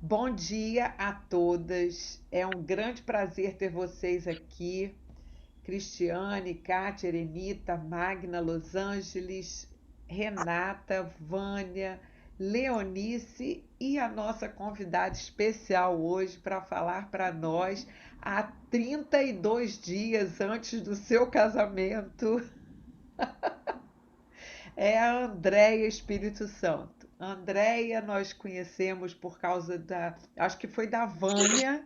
Bom dia a todas. É um grande prazer ter vocês aqui. Cristiane, Kátia, Erenita, Magna, Los Angeles, Renata, Vânia, Leonice e a nossa convidada especial hoje para falar para nós há 32 dias antes do seu casamento. É a Andréia Espírito Santo. A Andréia nós conhecemos por causa acho que foi da Vânia,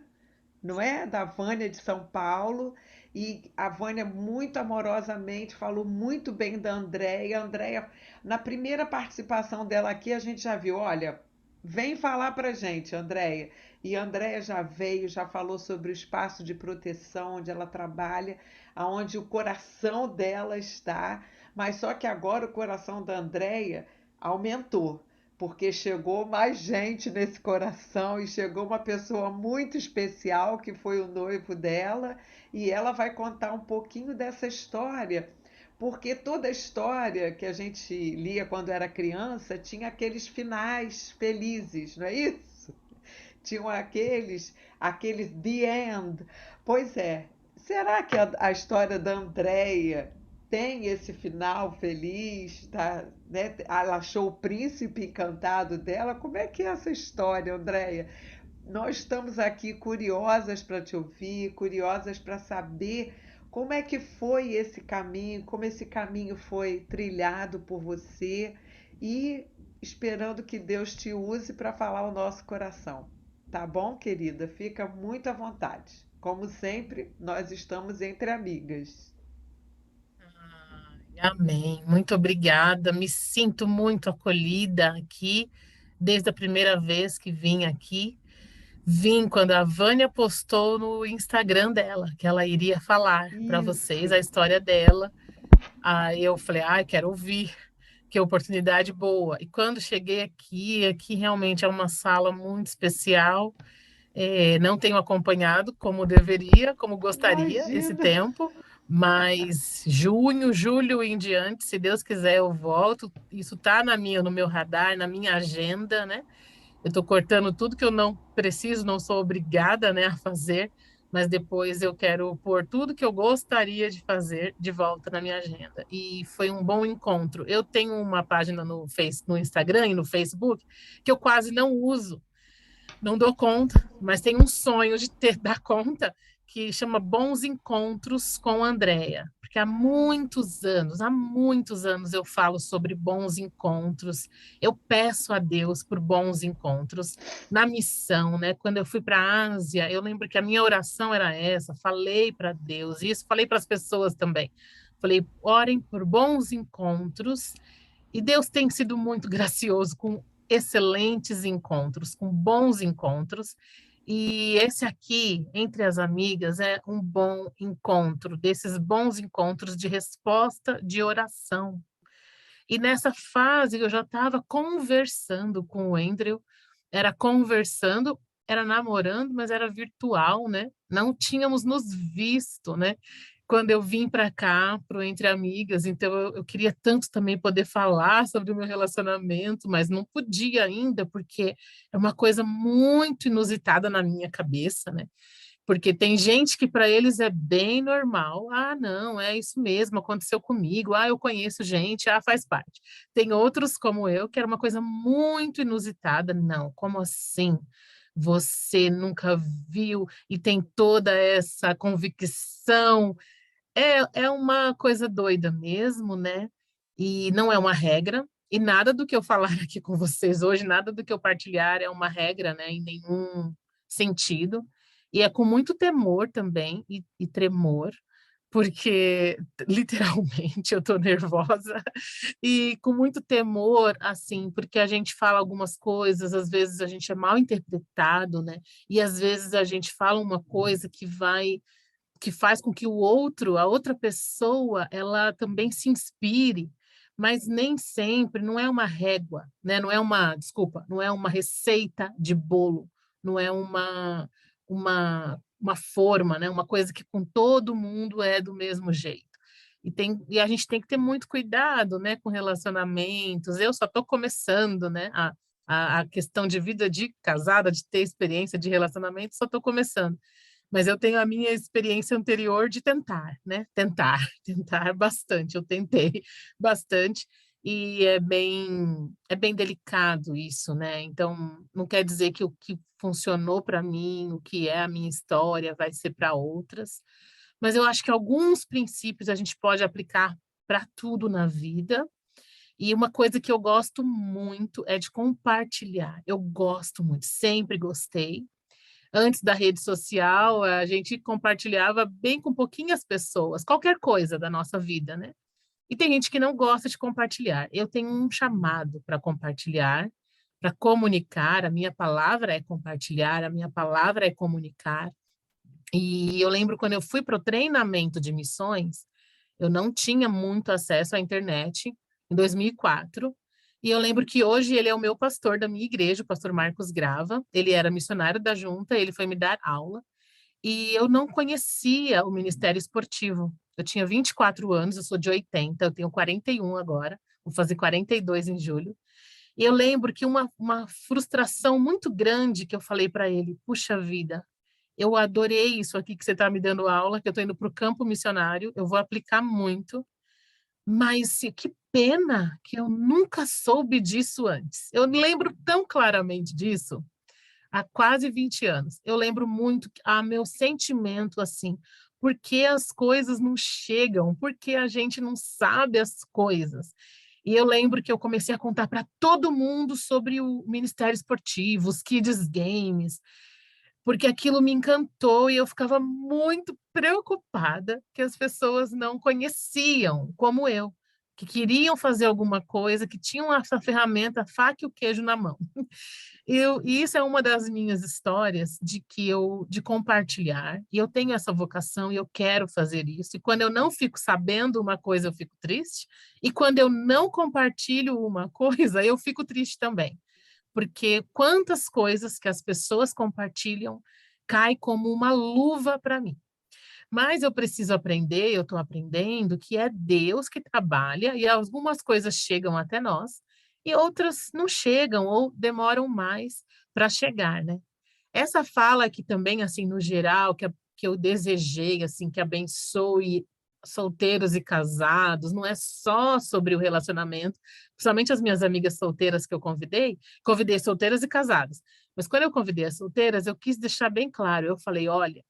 não é? Da Vânia de São Paulo. E a Vânia muito amorosamente falou muito bem da Andréia. A Andréia, na primeira participação dela aqui, a gente já viu, olha, vem falar pra gente, Andréia. E a Andréia já veio, já falou sobre o espaço de proteção onde ela trabalha, aonde o coração dela está, mas só que agora o coração da Andréia aumentou porque chegou mais gente nesse coração e chegou uma pessoa muito especial que foi o noivo dela e ela vai contar um pouquinho dessa história, porque toda história que a gente lia quando era criança tinha aqueles finais felizes, não é isso? Tinham aqueles the end. Pois é, será que a história da Andrea tem esse final feliz? Tá, né? Ela achou o príncipe encantado dela? Como é que é essa história, Andréia? Nós estamos aqui curiosas para te ouvir, curiosas para saber como é que foi esse caminho, como esse caminho foi trilhado por você e esperando que Deus te use para falar o nosso coração. Tá bom, querida? Fica muito à vontade. Como sempre, nós estamos entre amigas. Ai, amém. Muito obrigada. Me sinto muito acolhida aqui desde a primeira vez que vim aqui. Vim quando a Vânia postou no Instagram dela que ela iria falar para vocês Isso. a história dela. Aí eu falei, ai, quero ouvir, que oportunidade boa. E quando cheguei aqui, aqui realmente é uma sala muito especial. Não tenho acompanhado como deveria, como gostaria esse Imagina. tempo, mas junho, julho em diante, se Deus quiser, eu volto. Isso está no meu radar, na minha agenda, né? Eu estou cortando tudo que eu não preciso, não sou obrigada, né, a fazer, mas depois eu quero pôr tudo que eu gostaria de fazer de volta na minha agenda. E foi um bom encontro. Eu tenho uma página no Instagram e no Facebook que eu quase não uso, não dou conta, mas tenho um sonho de ter dar conta que chama Bons Encontros com Andréia. Porque há muitos anos eu falo sobre bons encontros. Eu peço a Deus por bons encontros na missão, né? Quando eu fui para a Ásia, eu lembro que a minha oração era essa, falei para Deus, e isso falei para as pessoas também. Falei, orem por bons encontros e Deus tem sido muito gracioso com excelentes encontros, com bons encontros. E esse aqui, entre as amigas, é um bom encontro, desses bons encontros de resposta de oração. E nessa fase eu já estava conversando com o Andrew, era conversando, era namorando, mas era virtual, né? Não tínhamos nos visto, né? Quando eu vim para cá, pro Entre Amigas, então eu queria tanto também poder falar sobre o meu relacionamento, mas não podia ainda, porque é uma coisa muito inusitada na minha cabeça, né? Porque tem gente que para eles é bem normal. Ah, não, é isso mesmo, aconteceu comigo. Ah, eu conheço gente, ah, faz parte. Tem outros como eu que era uma coisa muito inusitada. Não, como assim? Você nunca viu e tem toda essa convicção. É uma coisa doida mesmo, né? E não é uma regra. E nada do que eu falar aqui com vocês hoje, nada do que eu partilhar é uma regra, né? Em nenhum sentido. E é com muito temor também e tremor, porque literalmente eu estou nervosa e com muito temor, assim, porque a gente fala algumas coisas, às vezes a gente é mal interpretado, né? E às vezes a gente fala uma coisa que faz com que o outro, a outra pessoa, ela também se inspire, mas nem sempre, não é uma régua, né? Não é uma, desculpa, não é uma receita de bolo, não é uma forma, né? Uma coisa que com todo mundo é do mesmo jeito. E a gente tem que ter muito cuidado, né, com relacionamentos. Eu só estou começando, né, A questão de vida de casada, de ter experiência de relacionamento, só estou começando. Mas eu tenho a minha experiência anterior de tentar, né? Tentar bastante. Eu tentei bastante e é bem delicado isso, né? Então, não quer dizer que o que funcionou para mim, o que é a minha história, vai ser para outras. Mas eu acho que alguns princípios a gente pode aplicar para tudo na vida. E uma coisa que eu gosto muito é de compartilhar. Eu gosto muito, sempre gostei. Antes da rede social, a gente compartilhava bem com pouquinhas pessoas, qualquer coisa da nossa vida, né? E tem gente que não gosta de compartilhar. Eu tenho um chamado para compartilhar, para comunicar. A minha palavra é compartilhar, a minha palavra é comunicar. E eu lembro quando eu fui para o treinamento de missões, eu não tinha muito acesso à internet em 2004. E eu lembro que hoje ele é o meu pastor da minha igreja, o pastor Marcos Grava. Ele era missionário da junta, ele foi me dar aula. E eu não conhecia o Ministério Esportivo. Eu tinha 24 anos, eu sou de 80, eu tenho 41 agora, vou fazer 42 em julho. E eu lembro que uma frustração muito grande que eu falei para ele, puxa vida, eu adorei isso aqui que você está me dando aula, que eu estou indo para o campo missionário, eu vou aplicar muito, mas que pena que eu nunca soube disso antes. Eu lembro tão claramente disso, há quase 20 anos. Eu lembro muito, meu sentimento assim, por que as coisas não chegam, por que a gente não sabe as coisas. E eu lembro que eu comecei a contar para todo mundo sobre o Ministério Esportivo, os Kids Games, porque aquilo me encantou e eu ficava muito preocupada que as pessoas não conheciam, como eu, que queriam fazer alguma coisa, que tinham essa ferramenta, a faca e o queijo na mão. E isso é uma das minhas histórias de compartilhar, e eu tenho essa vocação e eu quero fazer isso. E quando eu não fico sabendo uma coisa, eu fico triste, e quando eu não compartilho uma coisa, eu fico triste também porque quantas coisas que as pessoas compartilham cai como uma luva para mim. Mas eu preciso aprender, eu estou aprendendo que é Deus que trabalha e algumas coisas chegam até nós e outras não chegam ou demoram mais para chegar, né? Essa fala aqui também, assim, no geral, que eu desejei, assim, que abençoe solteiros e casados, não é só sobre o relacionamento, principalmente as minhas amigas solteiras que eu convidei solteiras e casadas. Mas quando eu convidei as solteiras, eu quis deixar bem claro, eu falei, olha,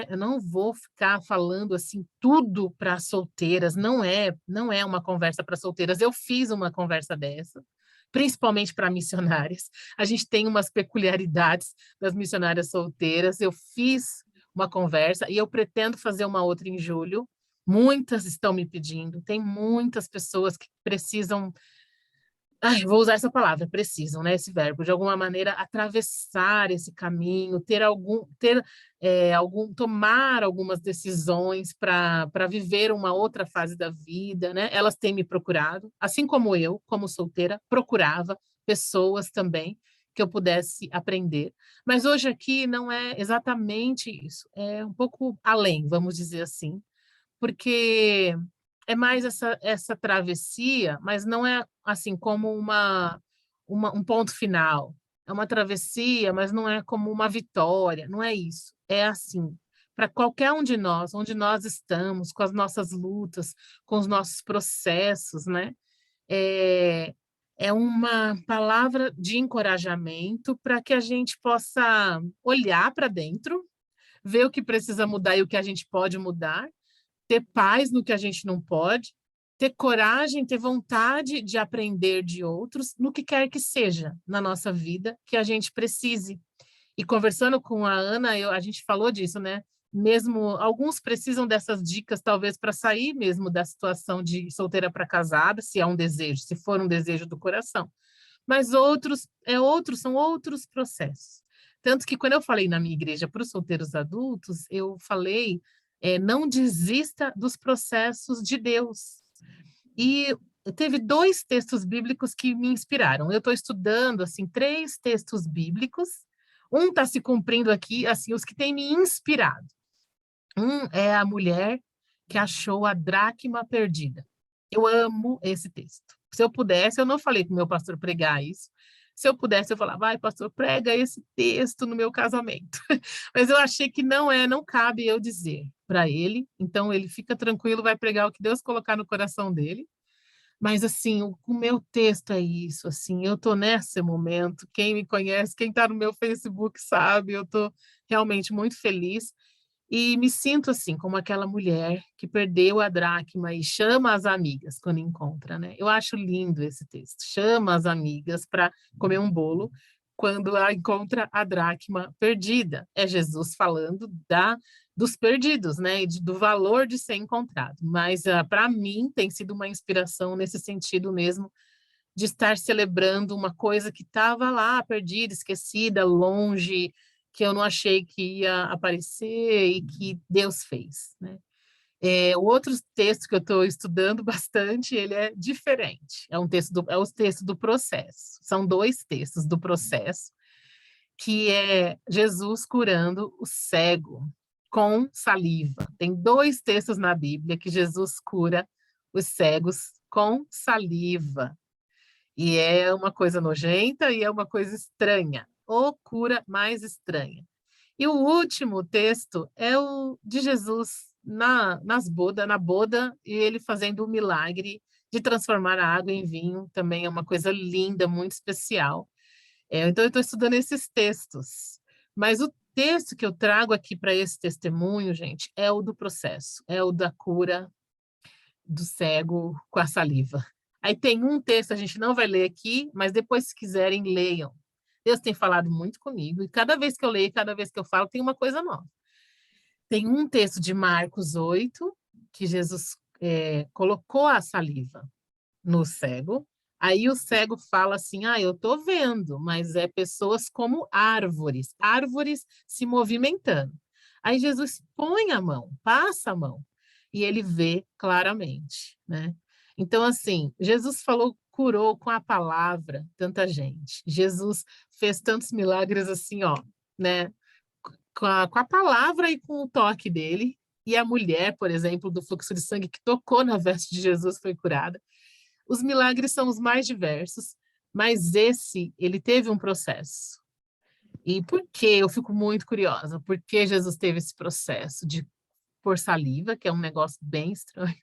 eu não vou ficar falando assim tudo para solteiras, não é uma conversa para solteiras. Eu fiz uma conversa dessa, principalmente para missionárias. A gente tem umas peculiaridades das missionárias solteiras. Eu fiz uma conversa e eu pretendo fazer uma outra em julho. Muitas estão me pedindo, tem muitas pessoas que precisam. Ai, vou usar essa palavra, precisam, né? Esse verbo, de alguma maneira, atravessar esse caminho, tomar algumas decisões para viver uma outra fase da vida, né? Elas têm me procurado, assim como eu, como solteira, procurava pessoas também que eu pudesse aprender. Mas hoje aqui não é exatamente isso, é um pouco além, vamos dizer assim, porque é mais essa travessia, mas não é assim como um ponto final. É uma travessia, mas não é como uma vitória, não é isso. É assim, para qualquer um de nós, onde nós estamos, com as nossas lutas, com os nossos processos, né? É, é uma palavra de encorajamento para que a gente possa olhar para dentro, ver o que precisa mudar e o que a gente pode mudar, ter paz no que a gente não pode, ter coragem, ter vontade de aprender de outros, no que quer que seja na nossa vida que a gente precise. E conversando com a Ana, a gente falou disso, né? Mesmo alguns precisam dessas dicas, talvez, para sair mesmo da situação de solteira para casada, se é um desejo, se for um desejo do coração. Mas são outros processos. Tanto que quando eu falei na minha igreja para os solteiros adultos, eu falei, não desista dos processos de Deus. E teve dois textos bíblicos que me inspiraram. Eu estou estudando assim 3 textos bíblicos. Um está se cumprindo aqui, assim, os que têm me inspirado. Um é a mulher que achou a dracma perdida. Eu amo esse texto. Se eu pudesse, eu não falei para o meu pastor pregar isso, Se eu pudesse, eu falava, vai, pastor, prega esse texto no meu casamento. Mas eu achei que não cabe eu dizer para ele. Então, ele fica tranquilo, vai pregar o que Deus colocar no coração dele. Mas, assim, o meu texto é isso, assim, eu tô nesse momento, quem me conhece, quem está no meu Facebook sabe, eu tô realmente muito feliz e me sinto, assim, como aquela mulher que perdeu a dracma e chama as amigas quando encontra, né? Eu acho lindo esse texto, chama as amigas para comer um bolo quando ela encontra a dracma perdida. É Jesus falando dos perdidos, né, do valor de ser encontrado. Mas para mim tem sido uma inspiração nesse sentido mesmo, de estar celebrando uma coisa que estava lá, perdida, esquecida, longe, que eu não achei que ia aparecer e que Deus fez, né? O outro texto que eu estou estudando bastante, ele é diferente. É o texto do processo. São dois textos do processo, que é Jesus curando o cego com saliva. Tem dois textos na Bíblia que Jesus cura os cegos com saliva. E é uma coisa nojenta e é uma coisa estranha. Ou cura mais estranha. E o último texto é o de Jesus na boda, e ele fazendo o milagre de transformar a água em vinho. Também é uma coisa linda, muito especial. Então, eu estou estudando esses textos. Mas o texto que eu trago aqui para esse testemunho, gente, é o do processo, é o da cura do cego com a saliva. Aí tem um texto, a gente não vai ler aqui, mas depois, se quiserem, leiam. Deus tem falado muito comigo, e cada vez que eu leio, cada vez que eu falo, tem uma coisa nova. Tem um texto de Marcos 8, que Jesus colocou a saliva no cego. Aí o cego fala assim: ah, eu estou vendo, mas é pessoas como árvores, árvores se movimentando. Aí Jesus põe a mão, passa a mão, e ele vê claramente, né? Então, assim, Jesus falou, curou com a palavra tanta gente. Jesus fez tantos milagres assim, ó, né? Com a palavra e com o toque dele. E a mulher, por exemplo, do fluxo de sangue que tocou na veste de Jesus foi curada. Os milagres são os mais diversos, mas esse, ele teve um processo. E por que? Eu fico muito curiosa. Por que Jesus teve esse processo de pôr saliva, que é um negócio bem estranho,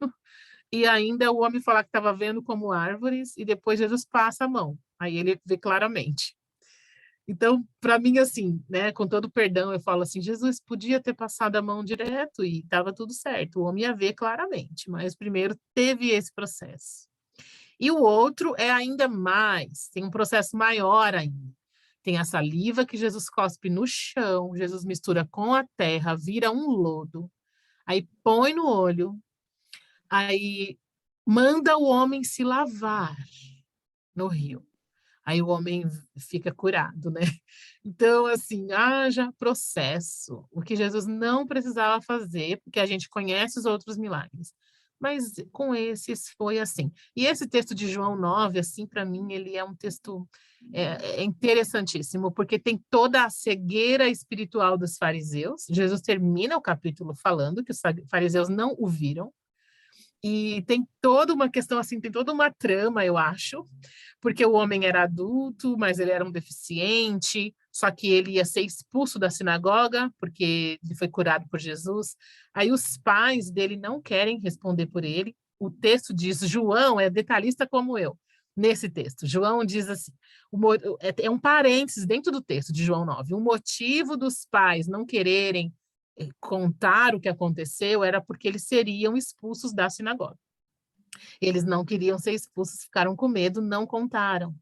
e ainda o homem falar que estava vendo como árvores, e depois Jesus passa a mão. Aí ele vê claramente. Então, para mim, assim, né, com todo perdão, eu falo assim, Jesus podia ter passado a mão direto e estava tudo certo. O homem ia ver claramente, mas primeiro teve esse processo. E o outro é ainda mais, tem um processo maior ainda. Tem a saliva que Jesus cospe no chão, Jesus mistura com a terra, vira um lodo, aí põe no olho, aí manda o homem se lavar no rio. Aí o homem fica curado, né? Então, assim, haja processo, o que Jesus não precisava fazer, porque a gente conhece os outros milagres. Mas com esses foi assim. E esse texto de João 9, assim, para mim, ele é um texto interessantíssimo, porque tem toda a cegueira espiritual dos fariseus. Jesus termina o capítulo falando que os fariseus não o viram, e tem toda uma questão assim, tem toda uma trama, eu acho, porque o homem era adulto, mas ele era um deficiente, só que ele ia ser expulso da sinagoga, porque ele foi curado por Jesus. Aí os pais dele não querem responder por ele. O texto diz, João é detalhista como eu, nesse texto. João diz assim, é um parênteses dentro do texto de João 9, o motivo dos pais não quererem contar o que aconteceu era porque eles seriam expulsos da sinagoga. Eles não queriam ser expulsos, ficaram com medo, não contaram.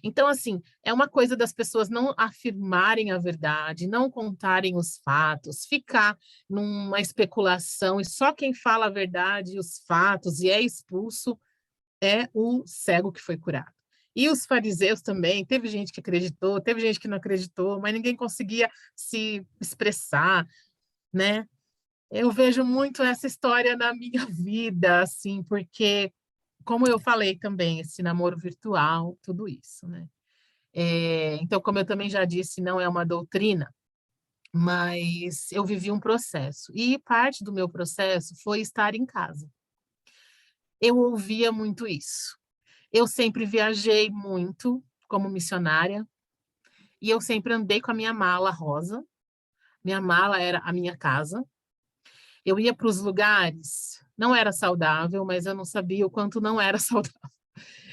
Então, assim, é uma coisa das pessoas não afirmarem a verdade, não contarem os fatos, ficar numa especulação, e só quem fala a verdade e os fatos e é expulso é o cego que foi curado. E os fariseus também, teve gente que acreditou, teve gente que não acreditou, mas ninguém conseguia se expressar, né? Eu vejo muito essa história na minha vida, assim, porque, como eu falei também, esse namoro virtual, tudo isso, né? Então, como eu também já disse, não é uma doutrina, mas eu vivi um processo. E parte do meu processo foi estar em casa. Eu ouvia muito isso. Eu sempre viajei muito, como missionária, e eu sempre andei com a minha mala rosa. Minha mala era a minha casa. Eu ia para os lugares, não era saudável, mas eu não sabia o quanto não era saudável.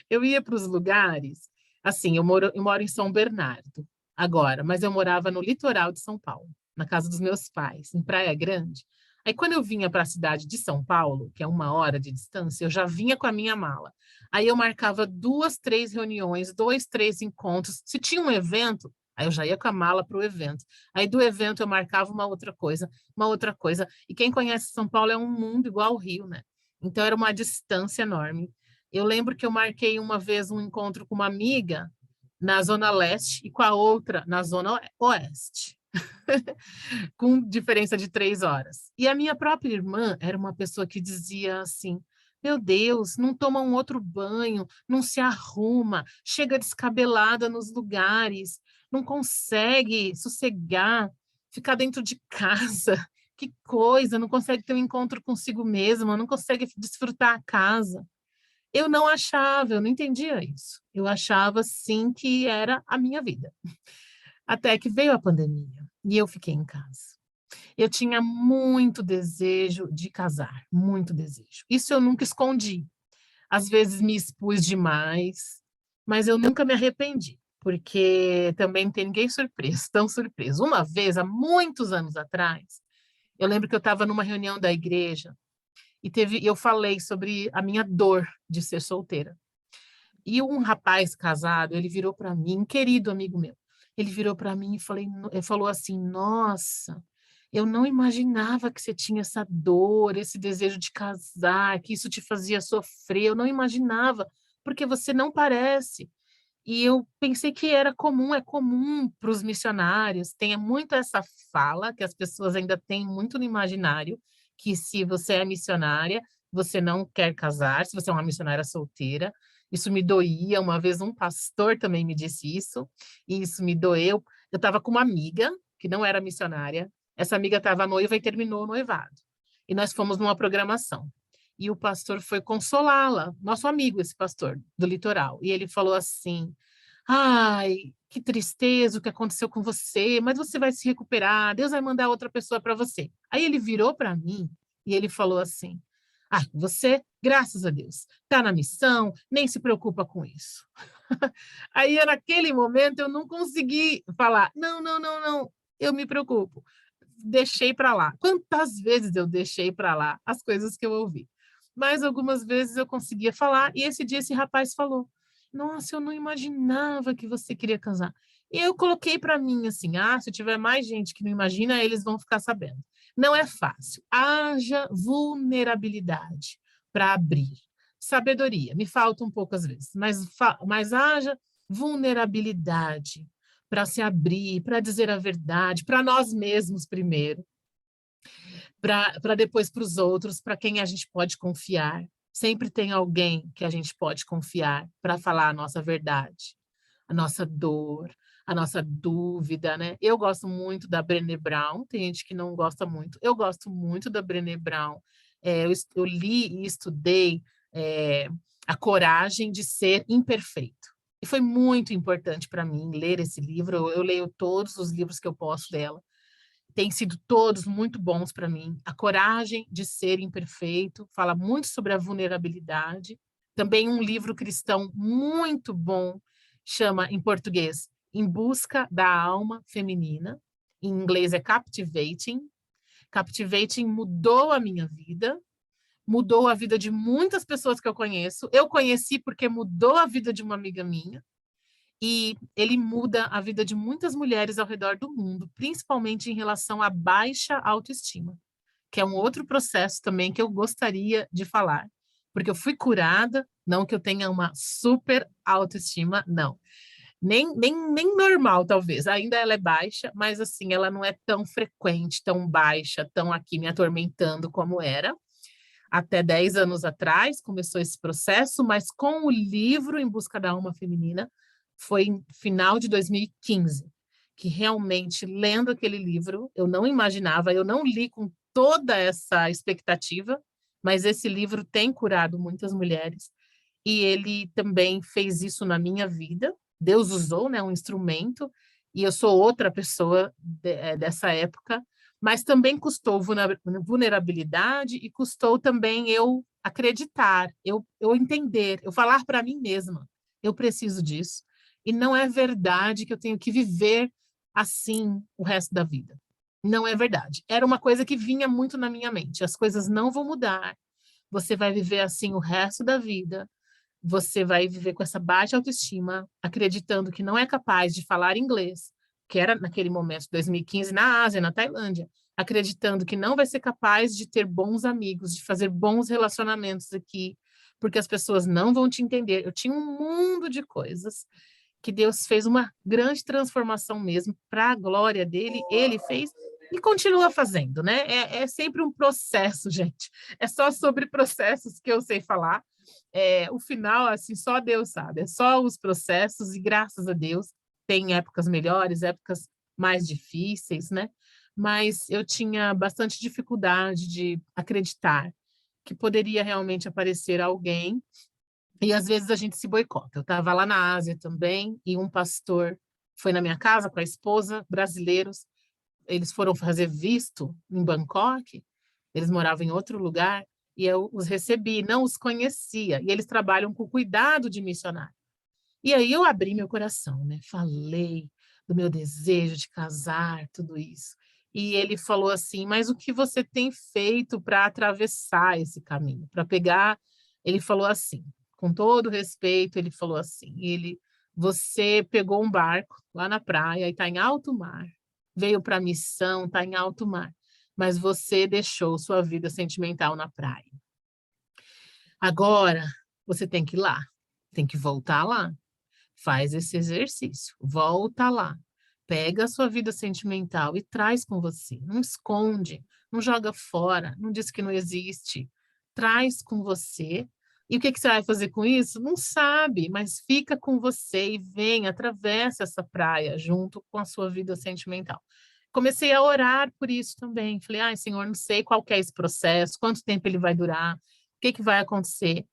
Eu ia para os lugares, assim, eu moro em São Bernardo agora, mas eu morava no litoral de São Paulo, na casa dos meus pais, em Praia Grande. Aí, quando eu vinha para a cidade de São Paulo, que é 1 hora de distância, eu já vinha com a minha mala. Aí eu marcava 2, 3 reuniões, 2, 3 encontros. Se tinha um evento, aí eu já ia com a mala para o evento. Aí do evento eu marcava uma outra coisa, uma outra coisa. E quem conhece São Paulo é um mundo igual ao Rio, né? Então era uma distância enorme. Eu lembro que eu marquei uma vez um encontro com uma amiga na Zona Leste e com a outra na Zona Oeste, com diferença de 3 horas. E a minha própria irmã era uma pessoa que dizia assim: Meu Deus, não toma um outro banho, não se arruma, chega descabelada nos lugares, não consegue sossegar, ficar dentro de casa. Que coisa, não consegue ter um encontro consigo mesma, não consegue desfrutar a casa. Eu não achava, eu não entendia isso. Eu achava, sim, que era a minha vida. Até que veio a pandemia e eu fiquei em casa. Eu tinha muito desejo de casar, muito desejo. Isso eu nunca escondi. Às vezes me expus demais, mas eu nunca me arrependi, porque também não tem ninguém surpreso, tão surpreso. Uma vez, há muitos anos atrás, eu lembro que eu estava numa reunião da igreja e eu falei sobre a minha dor de ser solteira. E um rapaz casado, ele virou para mim, um querido amigo meu, ele virou para mim e falou assim: Nossa, eu não imaginava que você tinha essa dor, esse desejo de casar, que isso te fazia sofrer. Eu não imaginava, porque você não parece. E eu pensei que era comum, é comum para os missionários. Tem muito essa fala que as pessoas ainda têm muito no imaginário, que se você é missionária, você não quer casar, se você é uma missionária solteira. Isso me doía. Uma vez um pastor também me disse isso, e isso me doeu. Eu estava com uma amiga que não era missionária. Essa amiga estava noiva e terminou o noivado. E nós fomos numa programação. E o pastor foi consolá-la, nosso amigo, esse pastor do litoral. E ele falou assim: Ai, que tristeza o que aconteceu com você, mas você vai se recuperar, Deus vai mandar outra pessoa para você. Aí ele virou para mim e ele falou assim: você, graças a Deus, está na missão, nem se preocupa com isso. Aí, naquele momento, eu não consegui falar: não, não, não, não, eu me preocupo. Deixei para lá. Quantas vezes eu deixei para lá as coisas que eu ouvi? Mas algumas vezes eu conseguia falar, e esse dia esse rapaz falou: Nossa, eu não imaginava que você queria casar. E eu coloquei para mim assim: se tiver mais gente que não imagina, eles vão ficar sabendo. Não é fácil. Haja vulnerabilidade para abrir. Sabedoria, me falta um pouco às vezes, mas haja vulnerabilidade para se abrir, para dizer a verdade, para nós mesmos primeiro, para depois para os outros, para quem a gente pode confiar. Sempre tem alguém que a gente pode confiar para falar a nossa verdade, a nossa dor, a nossa dúvida, né? Eu gosto muito da Brené Brown, tem gente que não gosta muito. Eu gosto muito da Brené Brown. Eu li e estudei é, A Coragem de Ser Imperfeito. E foi muito importante para mim ler esse livro. Eu leio todos os livros que eu posso dela. Têm sido todos muito bons para mim. A Coragem de Ser Imperfeito fala muito sobre a vulnerabilidade. Também um livro cristão muito bom, chama em português Em Busca da Alma Feminina. Em inglês é Captivating. Captivating mudou a minha vida, mudou a vida de muitas pessoas que eu conheço. Eu conheci porque mudou a vida de uma amiga minha. E ele muda a vida de muitas mulheres ao redor do mundo, principalmente em relação à baixa autoestima, que é um outro processo também que eu gostaria de falar, porque eu fui curada, não que eu tenha uma super autoestima, não. Nem normal, talvez. Ainda ela é baixa, mas assim, ela não é tão frequente, tão baixa, tão aqui me atormentando como era. Até 10 anos atrás começou esse processo, mas com o livro Em Busca da Alma Feminina, foi em final de 2015, que realmente, lendo aquele livro, eu não imaginava, eu não li com toda essa expectativa, mas esse livro tem curado muitas mulheres, e ele também fez isso na minha vida, Deus usou, né, um instrumento, e eu sou outra pessoa dessa época, mas também custou vulnerabilidade e custou também eu acreditar, eu entender, eu falar para mim mesma, eu preciso disso, e não é verdade que eu tenho que viver assim o resto da vida. Não é verdade. Era uma coisa que vinha muito na minha mente. As coisas não vão mudar. Você vai viver assim o resto da vida. Você vai viver com essa baixa autoestima, acreditando que não é capaz de falar inglês, que era naquele momento, 2015, na Ásia, na Tailândia, acreditando que não vai ser capaz de ter bons amigos, de fazer bons relacionamentos aqui, porque as pessoas não vão te entender. Eu tinha um mundo de coisas que Deus fez uma grande transformação mesmo para a glória dele, ele fez e continua fazendo, né? É sempre um processo, gente. É só sobre processos que eu sei falar. O final, assim, só Deus sabe. É só os processos e graças a Deus tem épocas melhores, épocas mais difíceis, né? Mas eu tinha bastante dificuldade de acreditar que poderia realmente aparecer alguém e às vezes a gente se boicota. Eu estava lá na Ásia também, e um pastor foi na minha casa com a esposa, brasileiros. Eles foram fazer visto em Bangkok, eles moravam em outro lugar, e eu os recebi, não os conhecia. E eles trabalham com cuidado de missionário. E aí eu abri meu coração, né? Falei do meu desejo de casar, tudo isso. E ele falou assim: Mas o que você tem feito para atravessar esse caminho? Para pegar. Ele falou assim, com todo respeito, ele falou assim: Você pegou um barco lá na praia e está em alto mar, veio para a missão, está em alto mar, mas você deixou sua vida sentimental na praia. Agora você tem que ir lá, tem que voltar lá. Faz esse exercício, volta lá, pega a sua vida sentimental e traz com você. Não esconde, não joga fora, não diz que não existe. Traz com você. E o que você vai fazer com isso? Não sabe, mas fica com você e vem, atravessa essa praia junto com a sua vida sentimental. Comecei a orar por isso também. Falei, ai, Senhor, não sei qual que é esse processo, quanto tempo ele vai durar, o que vai acontecer,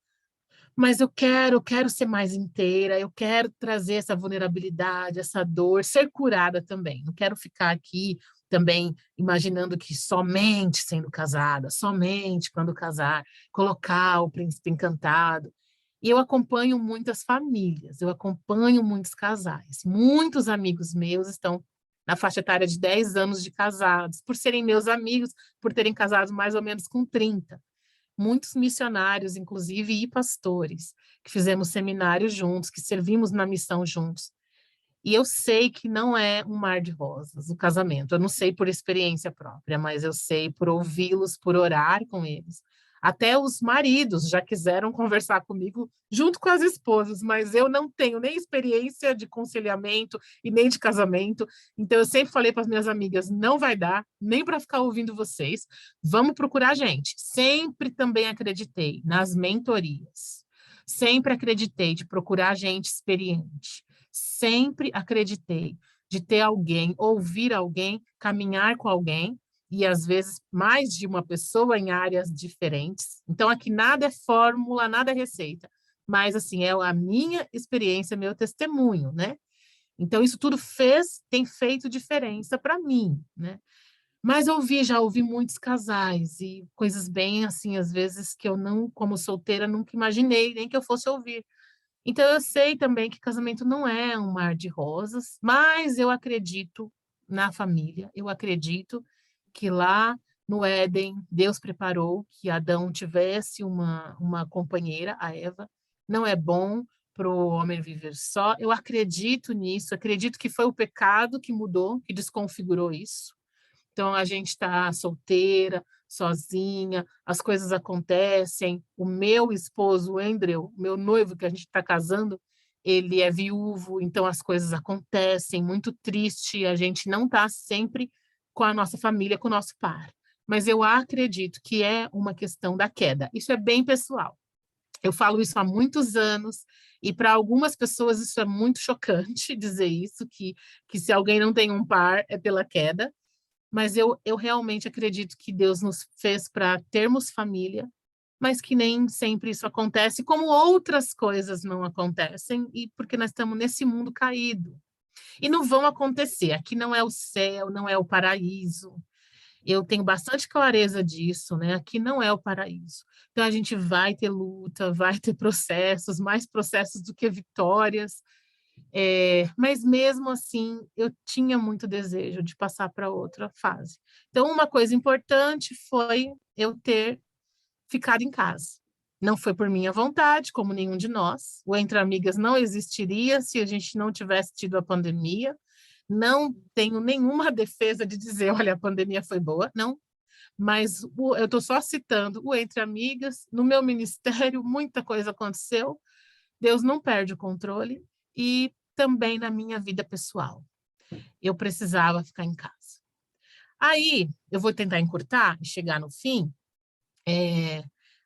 mas eu quero ser mais inteira, eu quero trazer essa vulnerabilidade, essa dor, ser curada também. Não quero ficar aqui também imaginando que somente sendo casada, somente quando casar, colocar o príncipe encantado. E eu acompanho muitas famílias, eu acompanho muitos casais. Muitos amigos meus estão na faixa etária de 10 anos de casados, por serem meus amigos, por terem casado mais ou menos com 30. Muitos missionários, inclusive, e pastores, que fizemos seminários juntos, que servimos na missão juntos. E eu sei que não é um mar de rosas o casamento. Eu não sei por experiência própria, mas eu sei por ouvi-los, por orar com eles. Até os maridos já quiseram conversar comigo junto com as esposas, mas eu não tenho nem experiência de conciliamento e nem de casamento. Então eu sempre falei para as minhas amigas, não vai dar, nem para ficar ouvindo vocês. Vamos procurar gente. Sempre também acreditei nas mentorias. Sempre acreditei de procurar gente experiente. Sempre acreditei de ter alguém, ouvir alguém, caminhar com alguém, e às vezes mais de uma pessoa em áreas diferentes. Então, aqui nada é fórmula, nada é receita, mas assim, é a minha experiência, meu testemunho, né? Então, isso tudo tem feito diferença para mim, né? Mas já ouvi muitos casais e coisas bem assim, às vezes que eu não, como solteira, nunca imaginei nem que eu fosse ouvir. Então, eu sei também que casamento não é um mar de rosas, mas eu acredito na família, eu acredito que lá no Éden, Deus preparou que Adão tivesse uma companheira, a Eva. Não é bom para o homem viver só. Eu acredito nisso, acredito que foi o pecado que mudou, que desconfigurou isso. Então, a gente está solteira, sozinha, as coisas acontecem. O meu esposo, o Andrew, meu noivo, que a gente está casando, ele é viúvo, então as coisas acontecem, muito triste, a gente não está sempre com a nossa família, com o nosso par. Mas eu acredito que é uma questão da queda. Isso é bem pessoal. Eu falo isso há muitos anos, e para algumas pessoas isso é muito chocante dizer isso, que se alguém não tem um par é pela queda, mas eu realmente acredito que Deus nos fez para termos família, mas que nem sempre isso acontece, como outras coisas não acontecem, e porque nós estamos nesse mundo caído. E não vão acontecer. Aqui não é o céu, não é o paraíso. Eu tenho bastante clareza disso, né? Aqui não é o paraíso. Então a gente vai ter luta, vai ter processos, mais processos do que vitórias. Mas mesmo assim, eu tinha muito desejo de passar para outra fase. Então, uma coisa importante foi eu ter ficado em casa. Não foi por minha vontade, como nenhum de nós. O Entre Amigas não existiria se a gente não tivesse tido a pandemia. Não tenho nenhuma defesa de dizer, olha, a pandemia foi boa, não. Mas eu estou só citando o Entre Amigas. No meu ministério, muita coisa aconteceu. Deus não perde o controle. E também na minha vida pessoal. Eu precisava ficar em casa. Aí, eu vou tentar encurtar e chegar no fim.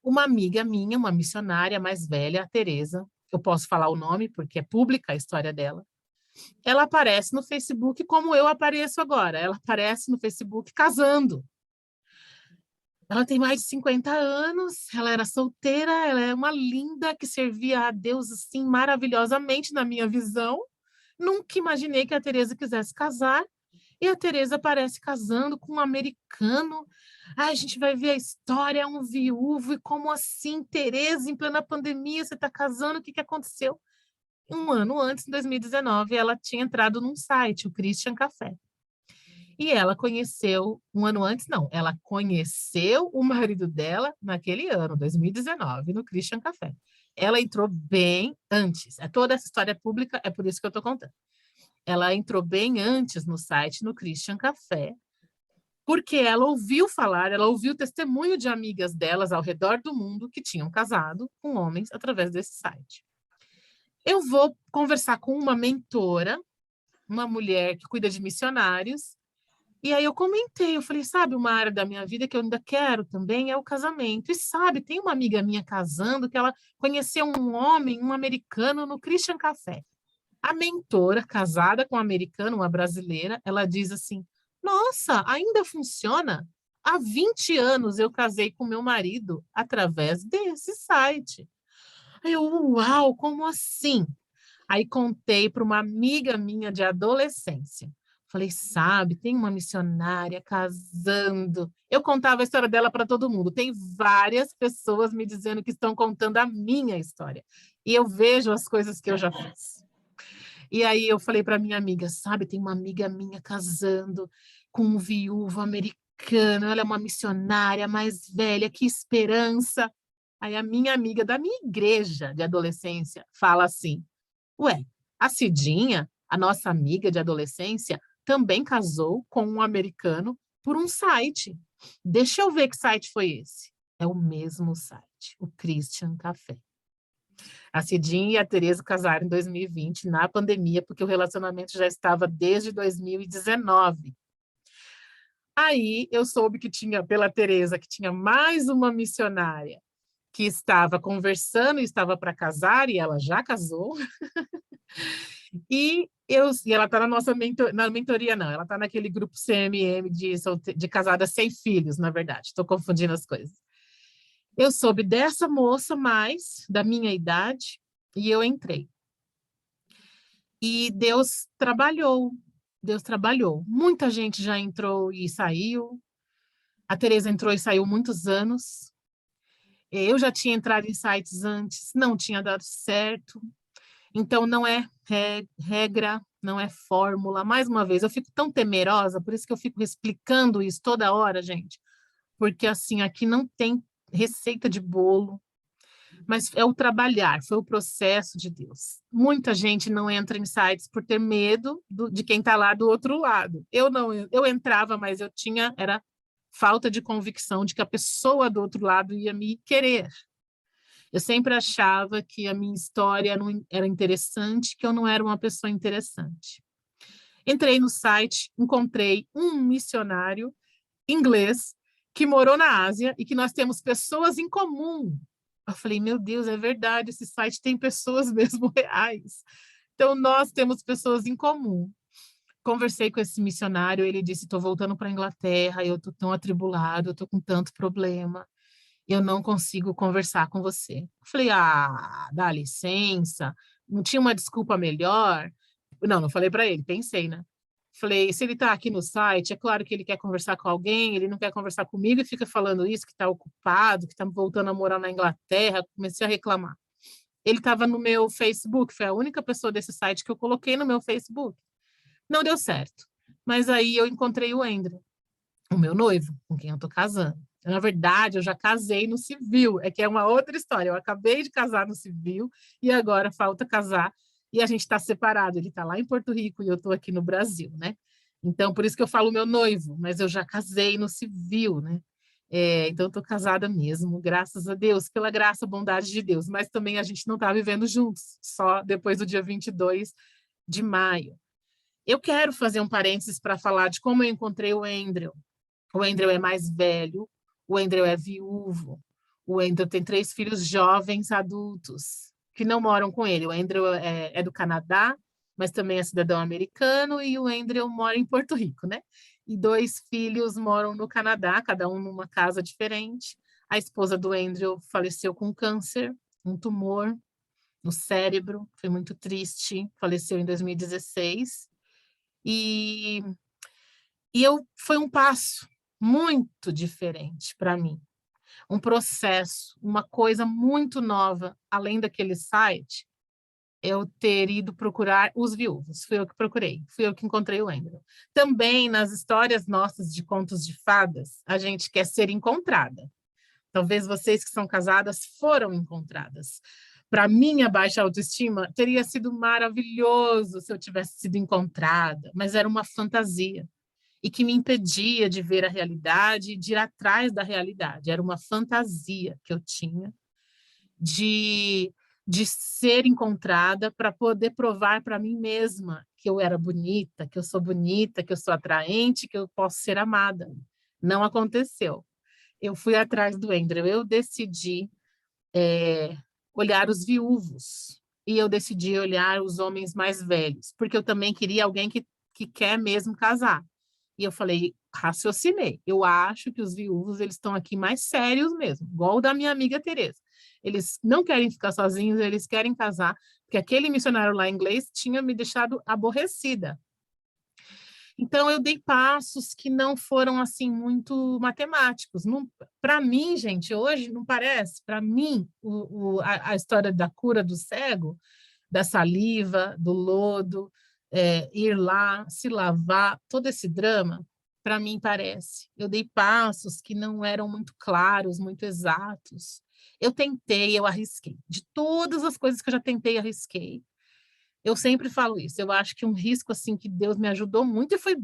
Uma amiga minha, uma missionária mais velha, a Teresa, eu posso falar o nome porque é pública a história dela. Ela aparece no Facebook como eu apareço agora. Ela aparece no Facebook casando. Ela tem mais de 50 anos, ela era solteira, ela é uma linda que servia a Deus assim maravilhosamente na minha visão. Nunca imaginei que a Teresa quisesse casar. E a Teresa aparece casando com um americano. Ah, a gente vai ver a história, é um viúvo. E como assim, Teresa, em plena pandemia, você está casando? O que aconteceu? Um ano antes, em 2019, ela tinha entrado num site, o Christian Café. E ela conheceu, um ano antes, não, ela conheceu o marido dela naquele ano, 2019, no Christian Café. Ela entrou bem antes. Toda essa história é pública, é por isso que eu estou contando. Ela entrou bem antes no site, no Christian Café, porque ela ouviu falar, ela ouviu testemunho de amigas delas ao redor do mundo que tinham casado com homens através desse site. Eu vou conversar com uma mentora, uma mulher que cuida de missionários, e aí eu comentei, eu falei, sabe, uma área da minha vida que eu ainda quero também é o casamento. E sabe, tem uma amiga minha casando que ela conheceu um homem, um americano, no Christian Café. A mentora, casada com um americano, uma brasileira, ela diz assim, nossa, ainda funciona? Há 20 anos eu casei com meu marido através desse site. Aí eu, uau, como assim? Aí contei para uma amiga minha de adolescência. Falei, sabe, tem uma missionária casando. Eu contava a história dela para todo mundo. Tem várias pessoas me dizendo que estão contando a minha história. E eu vejo as coisas que eu já fiz. E aí eu falei para minha amiga, sabe, tem uma amiga minha casando com um viúvo americano. Ela é uma missionária mais velha, que esperança. Aí a minha amiga da minha igreja de adolescência fala assim, ué, a Cidinha, a nossa amiga de adolescência, também casou com um americano por um site. Deixa eu ver que site foi esse. É o mesmo site, o Christian Café. A Cidinha e a Tereza casaram em 2020, na pandemia, porque o relacionamento já estava desde 2019. Aí eu soube que tinha, pela Tereza, que tinha mais uma missionária que estava conversando e estava para casar, e ela já casou. E ela está na nossa na mentoria, não, ela está naquele grupo CMM de casadas sem filhos, na verdade, estou confundindo as coisas. Eu soube dessa moça mais, da minha idade, e eu entrei. E Deus trabalhou. Muita gente já entrou e saiu. A Tereza entrou e saiu muitos anos. Eu já tinha entrado em sites antes, não tinha dado certo. Então, não é regra, não é fórmula. Mais uma vez, eu fico tão temerosa, por isso que eu fico explicando isso toda hora, gente. Porque, assim, aqui não tem receita de bolo, mas é o trabalhar, foi o processo de Deus. Muita gente não entra em sites por ter medo de quem está lá do outro lado. Eu não, eu entrava, mas eu tinha, era falta de convicção de que a pessoa do outro lado ia me querer. Eu sempre achava que a minha história não era interessante, que eu não era uma pessoa interessante. Entrei no site, encontrei um missionário inglês que morou na Ásia e que nós temos pessoas em comum. Eu falei, meu Deus, é verdade, esse site tem pessoas mesmo reais. Então, nós temos pessoas em comum. Conversei com esse missionário, ele disse, estou voltando para a Inglaterra, eu estou tão atribulado, eu estou com tanto problema. eu não consigo conversar com você. Eu falei, ah, dá licença, não tinha uma desculpa melhor? Não, não falei para ele, pensei, né? Falei, se ele está aqui no site, é claro que ele quer conversar com alguém, ele não quer conversar comigo e fica falando isso, que está ocupado, que está voltando a morar na Inglaterra. Comecei a reclamar. Ele estava no meu Facebook, foi a única pessoa desse site que eu coloquei no meu Facebook. Não deu certo. Mas aí eu encontrei o Andrew, o meu noivo, com quem eu tô casando. Na verdade, eu já casei no civil, é que é uma outra história. Eu acabei de casar no civil e agora falta casar e a gente está separado. Ele está lá em Porto Rico e eu estou aqui no Brasil, né? Então, por isso que eu falo meu noivo, mas eu já casei no civil, né? Então, eu estou casada mesmo, graças a Deus, pela graça, bondade de Deus. Mas também a gente não está vivendo juntos, só depois do dia 22 de maio. Eu quero fazer um parênteses para falar de como eu encontrei o Andrew. O Andrew é mais velho, o Andrew é viúvo, o Andrew tem 3 filhos jovens adultos que não moram com ele. O Andrew é do Canadá, mas também é cidadão americano, e o Andrew mora em Porto Rico, né? E 2 filhos moram no Canadá, cada um numa casa diferente. A esposa do Andrew faleceu com câncer, um tumor no cérebro, foi muito triste, faleceu em 2016. E foi um passo muito diferente para mim, um processo, uma coisa muito nova, além daquele site, eu ter ido procurar os viúvos. Fui eu que procurei, fui eu que encontrei o Andrew. Também nas histórias nossas de contos de fadas, a gente quer ser encontrada. Talvez vocês que são casadas foram encontradas. Para minha baixa autoestima, teria sido maravilhoso se eu tivesse sido encontrada, mas era uma fantasia e que me impedia de ver a realidade e de ir atrás da realidade. Era uma fantasia que eu tinha de, de ser encontrada para poder provar para mim mesma que eu era bonita, que eu sou atraente, que eu posso ser amada. Não aconteceu. Eu fui atrás do Andrew, eu decidi olhar os viúvos e eu decidi olhar os homens mais velhos, porque eu também queria alguém que quer mesmo casar. E eu falei, raciocinei. Eu acho que os viúvos eles estão aqui mais sérios mesmo, igual o da minha amiga Tereza. Eles não querem ficar sozinhos, eles querem casar, porque aquele missionário lá inglês tinha me deixado aborrecida. Então eu dei passos que não foram assim muito matemáticos. Para mim, gente, hoje não parece. Para mim, a história da cura do cego, da saliva, do lodo, ir lá, se lavar, todo esse drama, para mim parece. Eu dei passos que não eram muito claros, muito exatos. Eu tentei, eu arrisquei. De todas as coisas que eu já tentei, arrisquei. Eu sempre falo isso. Eu acho que um risco assim que Deus me ajudou muito e foi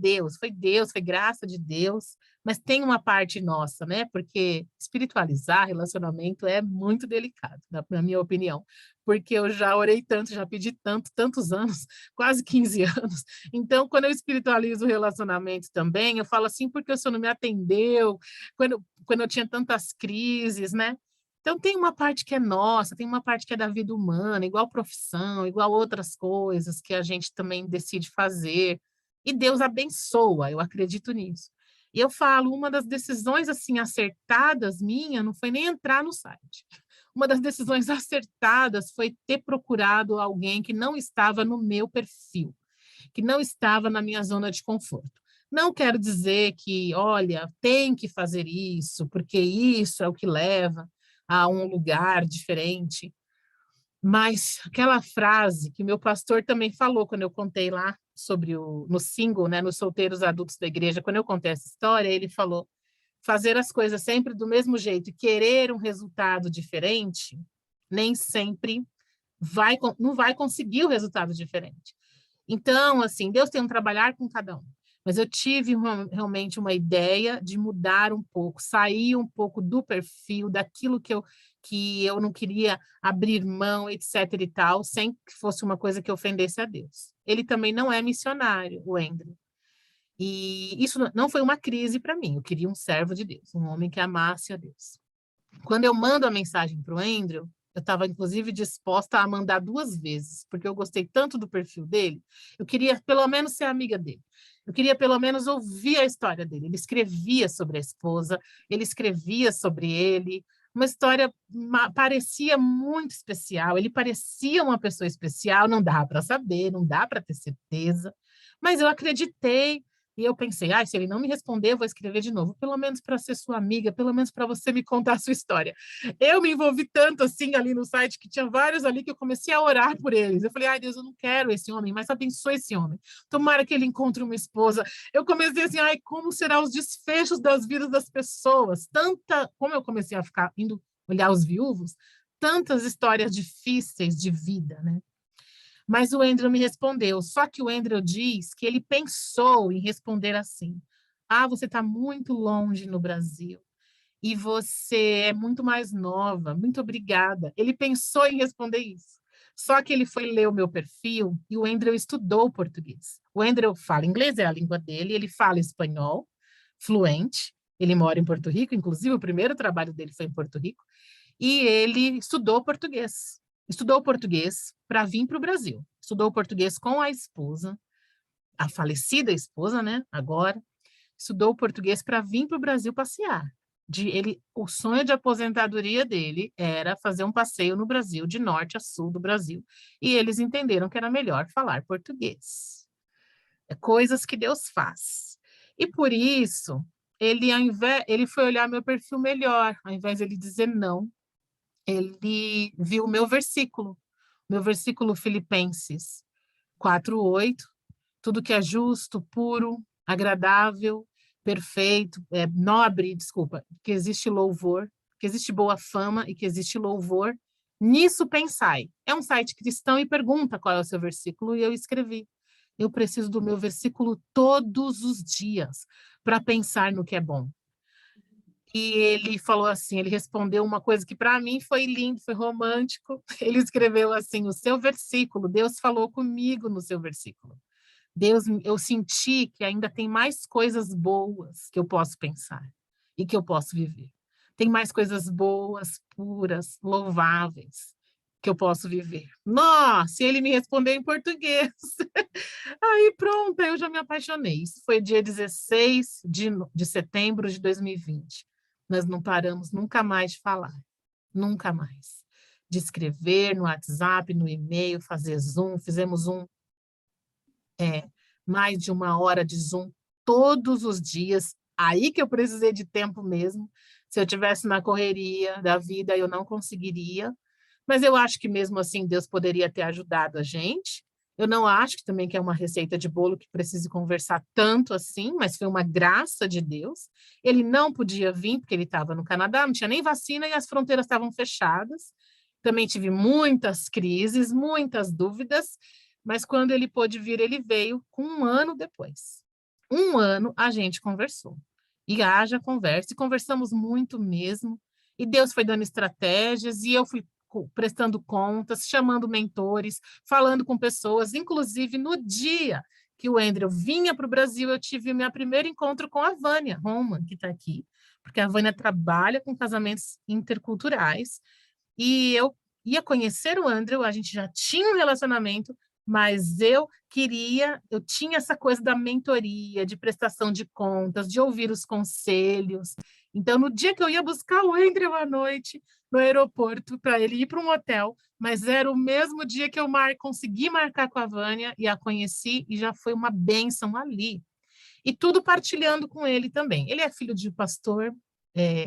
graça de Deus, mas tem uma parte nossa, né? Porque espiritualizar relacionamento é muito delicado, na minha opinião. Porque eu já orei tanto, já pedi tanto, tantos anos, quase 15 anos. Então, quando eu espiritualizo o relacionamento também, eu falo assim, porque o Senhor não me atendeu, quando eu tinha tantas crises, né? Então, tem uma parte que é nossa, tem uma parte que é da vida humana, igual profissão, igual outras coisas que a gente também decide fazer. E Deus abençoa, eu acredito nisso. E eu falo, uma das decisões assim acertadas minha não foi nem entrar no site. Uma das decisões acertadas foi ter procurado alguém que não estava no meu perfil, que não estava na minha zona de conforto. Não quero dizer que, olha, tem que fazer isso, porque isso é o que leva a um lugar diferente. Mas aquela frase que meu pastor também falou quando eu contei lá sobre no single, né, nos solteiros adultos da igreja, quando eu contei essa história, ele falou: fazer as coisas sempre do mesmo jeito e querer um resultado diferente, nem sempre não vai conseguir o resultado diferente. Então, assim, Deus tem um trabalhar com cada um. Mas eu tive realmente uma ideia de mudar um pouco, sair um pouco do perfil, daquilo que eu não queria abrir mão, etc e tal, sem que fosse uma coisa que ofendesse a Deus. Ele também não é missionário, o Andrew. E isso não foi uma crise para mim. Eu queria um servo de Deus, um homem que amasse a Deus. Quando eu mando a mensagem para o Andrew, eu estava, inclusive, disposta a mandar 2 vezes, porque eu gostei tanto do perfil dele, eu queria pelo menos ser amiga dele. Eu queria pelo menos ouvir a história dele. Ele escrevia sobre a esposa, ele escrevia sobre ele, uma história parecia muito especial, ele parecia uma pessoa especial, não dá para saber, não dá para ter certeza, mas eu acreditei e eu pensei, se ele não me responder, eu vou escrever de novo, pelo menos para ser sua amiga, pelo menos para você me contar a sua história. Eu me envolvi tanto assim ali no site, que tinha vários ali que eu comecei a orar por eles. Eu falei, ai Deus, eu não quero esse homem, mas abençoe esse homem. Tomara que ele encontre uma esposa. Eu comecei assim, como serão os desfechos das vidas das pessoas? Como eu comecei a ficar indo olhar os viúvos, tantas histórias difíceis de vida, né? Mas o Andrew me respondeu, só que o Andrew diz que ele pensou em responder assim, você está muito longe no Brasil e você é muito mais nova, muito obrigada. Ele pensou em responder isso. Só que ele foi ler o meu perfil e o Andrew estudou português. O Andrew fala inglês, é a língua dele, ele fala espanhol, fluente, ele mora em Porto Rico, inclusive o primeiro trabalho dele foi em Porto Rico, e ele estudou português. Estudou português para vir para o Brasil. Estudou português com a esposa, a falecida esposa, né? Agora. Estudou português para vir para o Brasil passear. O sonho de aposentadoria dele era fazer um passeio no Brasil, de norte a sul do Brasil. E eles entenderam que era melhor falar português. É coisas que Deus faz. E por isso, ele foi olhar meu perfil melhor, ao invés de ele dizer não, ele viu o meu versículo Filipenses 4:8, tudo que é justo, puro, agradável, perfeito, nobre, desculpa, que existe louvor, que existe boa fama e que existe louvor, nisso pensai. É um site cristão e pergunta qual é o seu versículo, e eu escrevi. Eu preciso do meu versículo todos os dias para pensar no que é bom. E ele falou assim, ele respondeu uma coisa que para mim foi lindo, foi romântico. Ele escreveu assim, o seu versículo, Deus falou comigo no seu versículo. Deus, eu senti que ainda tem mais coisas boas que eu posso pensar e que eu posso viver. Tem mais coisas boas, puras, louváveis que eu posso viver. Nossa, ele me respondeu em português. Aí pronto, eu já me apaixonei. Isso foi dia 16 de setembro de 2020. Nós não paramos nunca mais de falar, nunca mais. De escrever no WhatsApp, no e-mail, fazer Zoom, fizemos mais de 1 hora de Zoom todos os dias. Aí que eu precisei de tempo mesmo. Se eu tivesse na correria da vida, eu não conseguiria. Mas eu acho que mesmo assim Deus poderia ter ajudado a gente. Eu não acho que também que é uma receita de bolo que precise conversar tanto assim, mas foi uma graça de Deus. Ele não podia vir porque ele estava no Canadá, não tinha nem vacina e as fronteiras estavam fechadas. Também tive muitas crises, muitas dúvidas, mas quando ele pôde vir, ele veio com 1 ano depois. 1 ano a gente conversou. E haja conversa, e conversamos muito mesmo. E Deus foi dando estratégias, e eu fui prestando contas, chamando mentores, falando com pessoas. Inclusive, no dia que o Andrew vinha para o Brasil, eu tive meu primeiro encontro com a Vânia Roman, que está aqui, porque a Vânia trabalha com casamentos interculturais. E eu ia conhecer o Andrew, a gente já tinha um relacionamento, mas eu tinha essa coisa da mentoria, de prestação de contas, de ouvir os conselhos. Então, no dia que eu ia buscar o Andrew à noite, no aeroporto, para ele ir para um hotel, mas era o mesmo dia que eu consegui marcar com a Vânia e a conheci, e já foi uma bênção ali. E tudo partilhando com ele também. Ele é filho de pastor,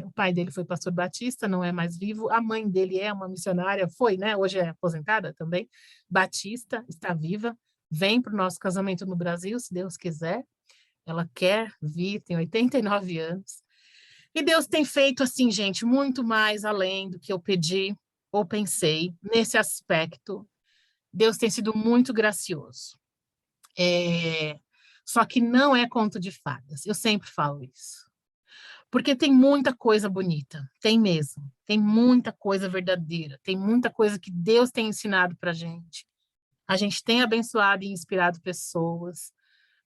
o pai dele foi pastor batista, não é mais vivo. A mãe dele é uma missionária, foi, né? Hoje é aposentada também, batista, está viva. Vem para o nosso casamento no Brasil, se Deus quiser. Ela quer vir, tem 89 anos. E Deus tem feito assim, gente, muito mais além do que eu pedi ou pensei nesse aspecto. Deus tem sido muito gracioso. Só que não é conto de fadas. Eu sempre falo isso. Porque tem muita coisa bonita, tem mesmo. Tem muita coisa verdadeira, tem muita coisa que Deus tem ensinado para a gente. A gente tem abençoado e inspirado pessoas,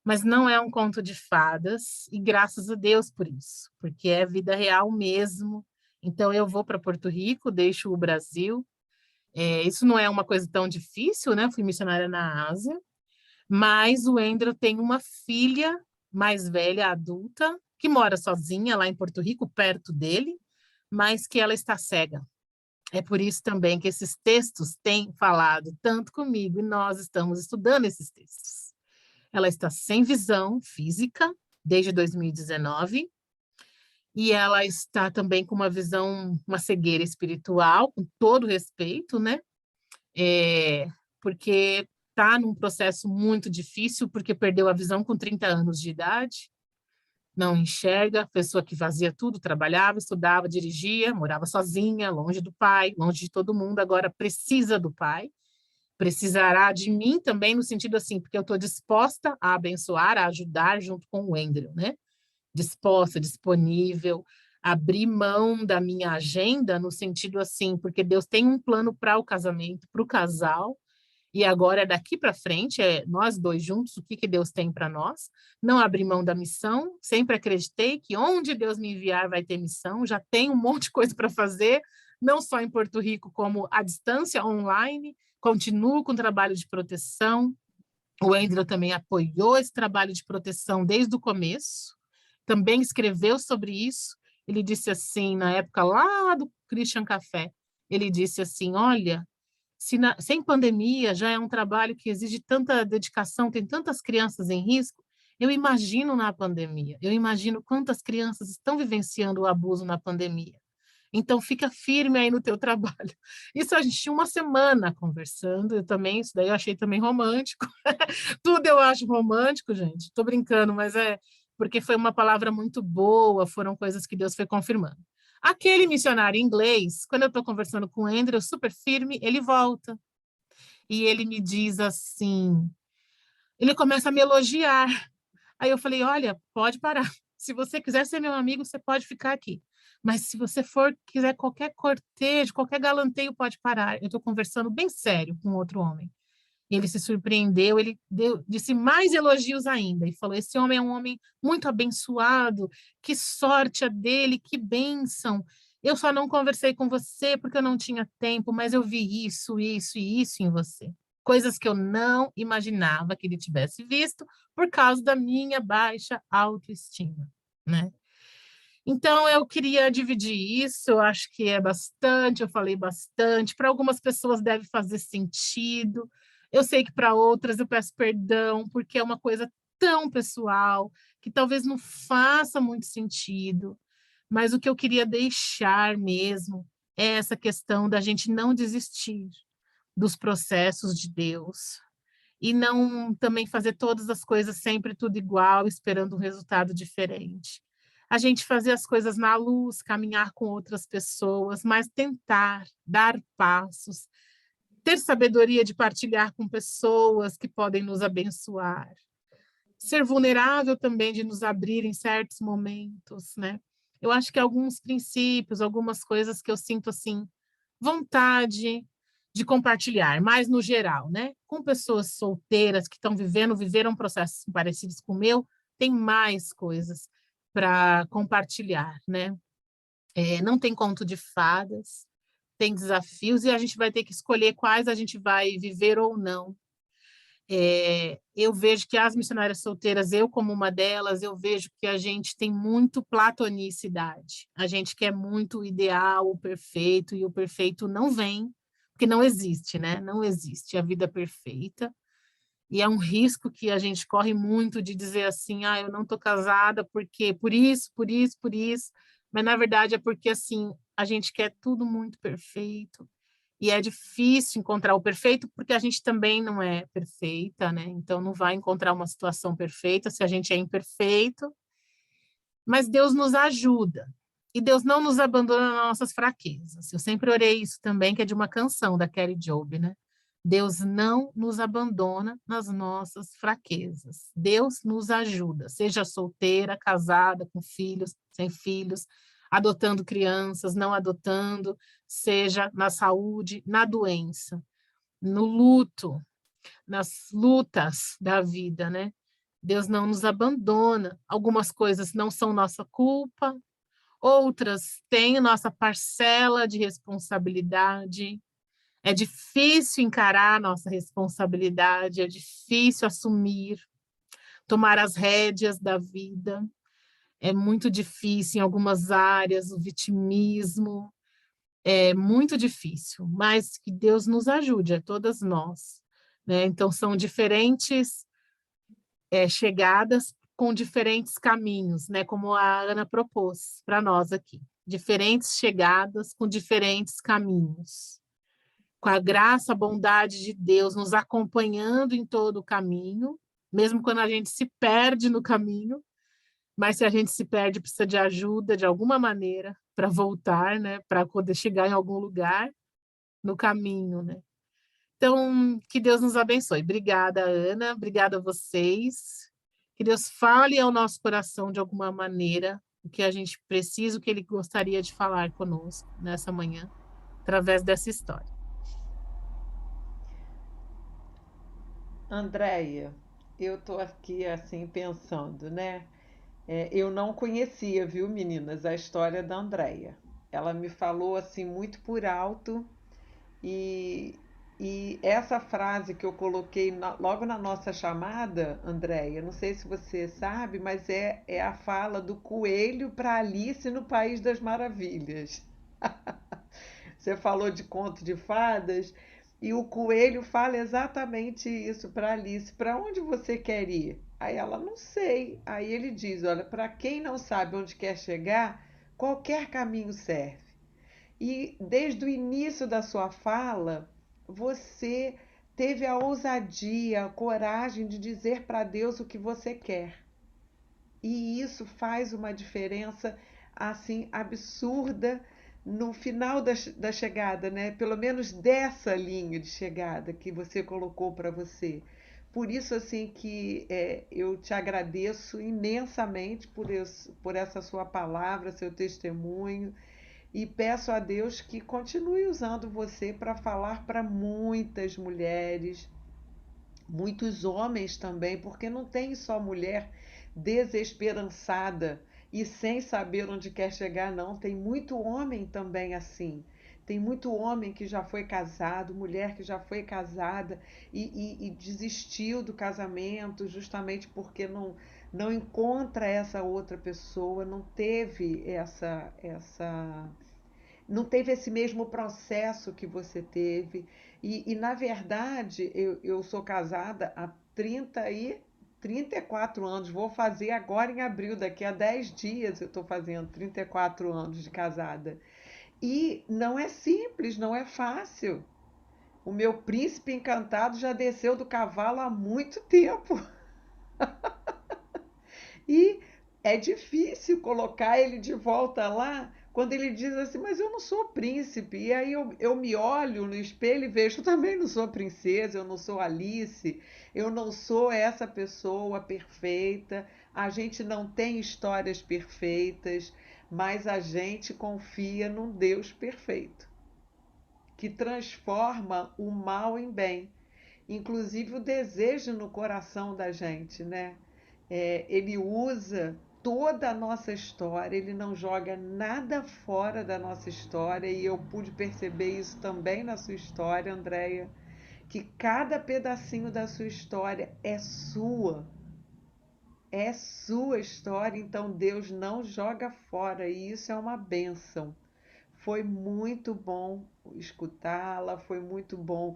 mas não é um conto de fadas, e graças a Deus por isso, porque é vida real mesmo. Então, eu vou para Porto Rico, deixo o Brasil. Isso não é uma coisa tão difícil, né? Fui missionária na Ásia, mas o Andrew tem uma filha mais velha, adulta, que mora sozinha lá em Porto Rico, perto dele, mas que ela está cega. É por isso também que esses textos têm falado tanto comigo e nós estamos estudando esses textos. Ela está sem visão física desde 2019 e ela está também com uma visão, uma cegueira espiritual, com todo respeito, né? Porque está num processo muito difícil, porque perdeu a visão com 30 anos de idade, não enxerga, pessoa que fazia tudo, trabalhava, estudava, dirigia, morava sozinha, longe do pai, longe de todo mundo, agora precisa do pai, precisará de mim também no sentido assim, porque eu estou disposta a abençoar, a ajudar junto com o Andrew, né? Disposta, disponível, abrir mão da minha agenda no sentido assim, porque Deus tem um plano para o casamento, para o casal, e agora daqui para frente é nós dois juntos, o que que Deus tem para nós? Não abrir mão da missão, sempre acreditei que onde Deus me enviar vai ter missão, já tem um monte de coisa para fazer, não só em Porto Rico, como à distância, online, continuo com o trabalho de proteção, o Andrew também apoiou esse trabalho de proteção desde o começo, também escreveu sobre isso. Ele disse assim, na época lá do Christian Café, ele disse assim, olha, sem pandemia já é um trabalho que exige tanta dedicação, tem tantas crianças em risco, eu imagino na pandemia, eu imagino quantas crianças estão vivenciando o abuso na pandemia. Então, fica firme aí no teu trabalho. Isso a gente tinha uma semana conversando, eu também, isso daí eu achei também romântico. Tudo eu acho romântico, gente. Estou brincando, mas é porque foi uma palavra muito boa, foram coisas que Deus foi confirmando. Aquele missionário inglês, quando eu estou conversando com o Andrew, super firme, ele volta. E ele me diz assim, ele começa a me elogiar. Aí eu falei, olha, pode parar. Se você quiser ser meu amigo, você pode ficar aqui. Mas se você quiser qualquer cortejo, qualquer galanteio, pode parar. Eu estou conversando bem sério com outro homem. Ele se surpreendeu, disse mais elogios ainda e falou: esse homem é um homem muito abençoado, que sorte a dele, que bênção. Eu só não conversei com você porque eu não tinha tempo, mas eu vi isso, isso e isso em você. Coisas que eu não imaginava que ele tivesse visto por causa da minha baixa autoestima, né? Então, eu queria dividir isso, eu acho que é bastante, eu falei bastante. Para algumas pessoas deve fazer sentido, eu sei que para outras eu peço perdão, porque é uma coisa tão pessoal, que talvez não faça muito sentido, mas o que eu queria deixar mesmo é essa questão da gente não desistir dos processos de Deus e não também fazer todas as coisas sempre tudo igual, esperando um resultado diferente. A gente fazer as coisas na luz, caminhar com outras pessoas, mas tentar dar passos, ter sabedoria de partilhar com pessoas que podem nos abençoar, ser vulnerável também de nos abrir em certos momentos, né? Eu acho que alguns princípios, algumas coisas que eu sinto assim, vontade de compartilhar, mais no geral, né? Com pessoas solteiras que estão viveram processos parecidos com o meu, tem mais coisas para compartilhar, né? Não tem conto de fadas, tem desafios e a gente vai ter que escolher quais a gente vai viver ou não. Eu vejo que as missionárias solteiras, eu como uma delas, eu vejo que a gente tem muito platonicidade. A gente quer muito o ideal, o perfeito, e o perfeito não vem, porque não existe, né? Não existe a vida perfeita. E é um risco que a gente corre muito de dizer assim, eu não estou casada porque por isso, por isso, por isso. Mas na verdade é porque assim, a gente quer tudo muito perfeito. E é difícil encontrar o perfeito porque a gente também não é perfeita, né? Então não vai encontrar uma situação perfeita se a gente é imperfeito. Mas Deus nos ajuda. E Deus não nos abandona nas nossas fraquezas. Eu sempre orei isso também, que é de uma canção da Kelly Job, né? Deus não nos abandona nas nossas fraquezas. Deus nos ajuda, seja solteira, casada, com filhos, sem filhos, adotando crianças, não adotando, seja na saúde, na doença, no luto, nas lutas da vida, né? Deus não nos abandona. Algumas coisas não são nossa culpa, outras têm nossa parcela de responsabilidade. É difícil encarar a nossa responsabilidade, é difícil assumir, tomar as rédeas da vida. é muito difícil em algumas áreas, o vitimismo é muito difícil, mas que Deus nos ajude, a todas nós, né? Então, são diferentes chegadas com diferentes caminhos, né? Como a Ana propôs para nós aqui. Diferentes chegadas com diferentes caminhos. Com a graça, a bondade de Deus nos acompanhando em todo o caminho, mesmo quando a gente se perde no caminho, mas se a gente se perde, precisa de ajuda de alguma maneira para voltar, né? Para poder chegar em algum lugar no caminho, né? Então, que Deus nos abençoe. Obrigada, Ana. Obrigada a vocês. Que Deus fale ao nosso coração de alguma maneira o que a gente precisa, o que Ele gostaria de falar conosco nessa manhã, através dessa história. Andréia, eu tô aqui assim pensando, né? Eu não conhecia, viu, meninas, a história da Andréia. Ela me falou assim muito por alto e, e essa frase que eu coloquei logo na nossa chamada, Andréia, não sei se você sabe, mas é a fala do coelho para Alice no País das Maravilhas. Você falou de conto de fadas e o coelho fala exatamente isso para Alice. Para onde você quer ir? Aí ela não sei. Aí ele diz: olha, para quem não sabe onde quer chegar, qualquer caminho serve. E desde o início da sua fala, você teve a ousadia, a coragem de dizer para Deus o que você quer. E isso faz uma diferença assim absurda no final da chegada, né? Pelo menos dessa linha de chegada que você colocou para você. Por isso assim que eu te agradeço imensamente por essa sua palavra, seu testemunho e peço a Deus que continue usando você para falar para muitas mulheres, muitos homens também, porque não tem só mulher desesperançada e sem saber onde quer chegar, não. Tem muito homem também assim. Tem muito homem que já foi casado, mulher que já foi casada e desistiu do casamento justamente porque não encontra essa outra pessoa, não teve esse mesmo processo que você teve. Na verdade, eu sou casada há 34 anos. Vou fazer agora em abril, daqui a 10 dias eu estou fazendo 34 anos de casada. E não é simples, não é fácil. O meu príncipe encantado já desceu do cavalo há muito tempo. E é difícil colocar ele de volta lá quando ele diz assim, mas eu não sou príncipe. E aí eu me olho no espelho e vejo, eu também não sou princesa, eu não sou Alice, eu não sou essa pessoa perfeita. A gente não tem histórias perfeitas, mas a gente confia num Deus perfeito, que transforma o mal em bem, inclusive o desejo no coração da gente, né? Ele usa toda a nossa história, ele não joga nada fora da nossa história, e eu pude perceber isso também na sua história, Andréia, que cada pedacinho da sua história é sua história, então Deus não joga fora, e isso é uma bênção. Foi muito bom escutá-la, foi muito bom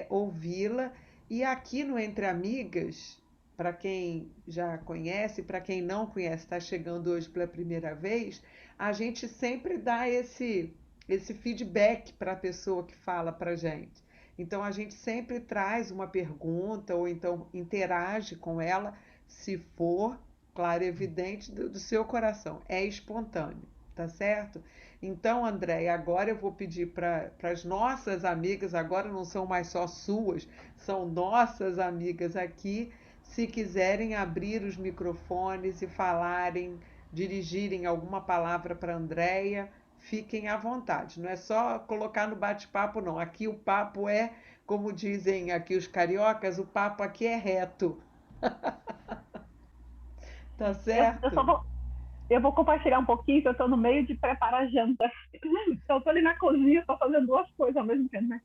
ouvi-la. E aqui no Entre Amigas, para quem já conhece, para quem não conhece, está chegando hoje pela primeira vez, a gente sempre dá esse feedback para a pessoa que fala para a gente. Então a gente sempre traz uma pergunta ou então interage com ela, se for, claro, evidente do seu coração, é espontâneo, tá certo? Então, André, agora eu vou pedir para as nossas amigas, agora não são mais só suas, são nossas amigas aqui, se quiserem abrir os microfones e falarem, dirigirem alguma palavra para a Andréia, fiquem à vontade. Não é só colocar no bate-papo, não. Aqui o papo é, como dizem aqui os cariocas, o papo aqui é reto. Tá Eu só certo? vou compartilhar um pouquinho, que eu estou no meio de preparar a janta. Então, eu estou ali na cozinha, estou fazendo duas coisas ao mesmo tempo, né?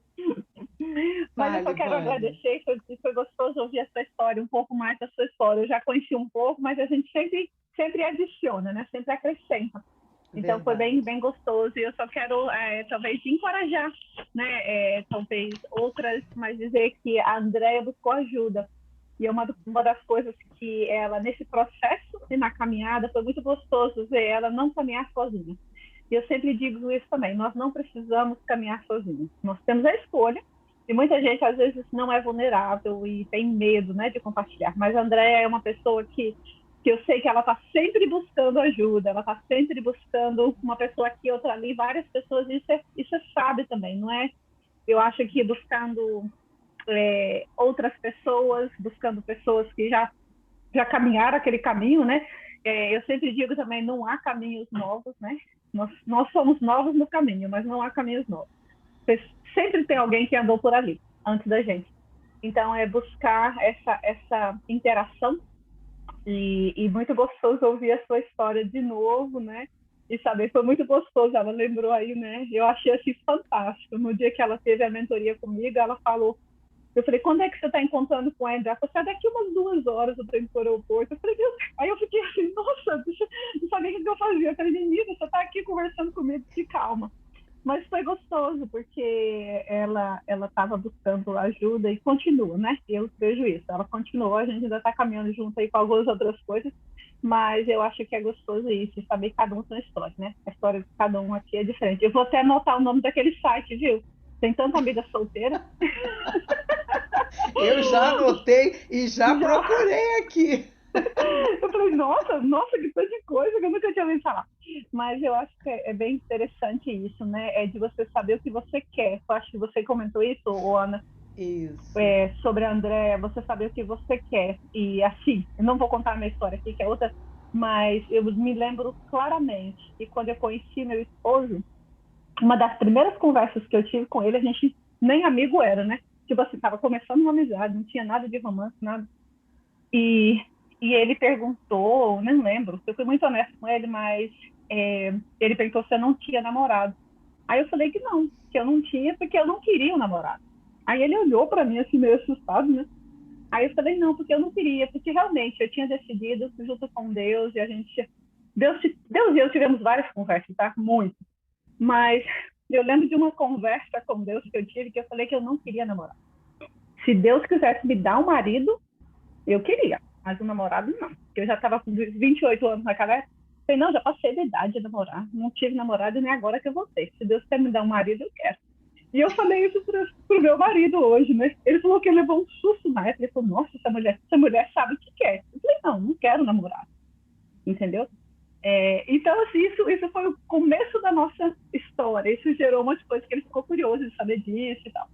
Mas eu só Fale, quero Vânia. agradecer, foi gostoso ouvir a sua história, um pouco mais da sua história. Eu já conheci um pouco, mas a gente sempre sempre adiciona, né? Sempre acrescenta. Então foi Verdade. bem gostoso e eu só quero talvez encorajar, né? Talvez outras, mas dizer que a Andrea buscou ajuda e é uma das coisas que ela nesse processo e na caminhada foi muito gostoso ver ela não caminhar sozinha. E eu sempre digo isso também, nós não precisamos caminhar sozinhos, nós temos a escolha e muita gente às vezes não é vulnerável e tem medo, né, de compartilhar. Mas a Andrea é uma pessoa que eu sei que ela está sempre buscando ajuda, ela está sempre buscando uma pessoa aqui, outra ali, várias pessoas, isso é sábio também, não é? Eu acho que buscando outras pessoas, buscando pessoas que já caminharam aquele caminho, né? Eu sempre digo também, não há caminhos novos, né? Nós somos novos no caminho, mas não há caminhos novos. Sempre tem alguém que andou por ali, antes da gente. Então, é buscar essa interação e muito gostoso ouvir a sua história de novo, né? E saber, foi muito gostoso, ela lembrou aí, né? Eu achei assim fantástico. No dia que ela teve a mentoria comigo, ela falou, eu falei, quando é que você está encontrando com a Andrea? Ela falou, daqui umas 2 horas eu estou indo para o aeroporto. Eu falei, aí eu fiquei assim, nossa, não sabia o que eu fazia. Eu falei, menina, você está aqui conversando comigo, de calma. Mas foi gostoso, porque ela estava buscando ajuda e continua, né? Eu vejo isso. Ela continuou, a gente ainda está caminhando junto aí com algumas outras coisas, mas eu acho que é gostoso isso, saber que cada um tem uma história, né? A história de cada um aqui é diferente. Eu vou até anotar o nome daquele site, viu? Tem tanta amiga solteira. Eu já anotei e já procurei aqui. Eu falei, nossa, que coisa de coisa que eu nunca tinha ouvido falar. Mas eu acho que é bem interessante isso, né? É de você saber o que você quer. Eu acho que você comentou isso, Ana. Isso. Sobre a Andrea, você saber o que você quer. E assim, eu não vou contar a minha história aqui, que é outra, mas eu me lembro claramente que quando eu conheci meu esposo, uma das primeiras conversas que eu tive com ele, a gente nem amigo era, né? Tipo assim, tava começando uma amizade, não tinha nada de romance, nada. E ele perguntou, não lembro, eu fui muito honesta com ele, mas ele perguntou se eu não tinha namorado. Aí eu falei que não, que eu não tinha, porque eu não queria um namorado. Aí ele olhou para mim assim, meio assustado, né? Aí eu falei, não, porque eu não queria, porque realmente eu tinha decidido junto com Deus, e a gente. Deus e eu tivemos várias conversas, tá? Muito. Mas eu lembro de uma conversa com Deus que eu tive, que eu falei que eu não queria namorar. Se Deus quisesse me dar um marido, eu queria, mas um namorado não. Eu já estava com 28 anos naquela época. Falei, não, já passei da idade de namorar. Não tive namorado e nem agora que eu vou ter. Se Deus quer me dar um marido, eu quero. E eu falei isso pro meu marido hoje, né? Ele falou que ele levou um susto na época. Ele falou, nossa, essa mulher sabe o que quer. Eu falei, não quero namorar. Entendeu? Então, assim, isso foi o começo da nossa história. Isso gerou umas coisas que ele ficou curioso de saber disso e tal.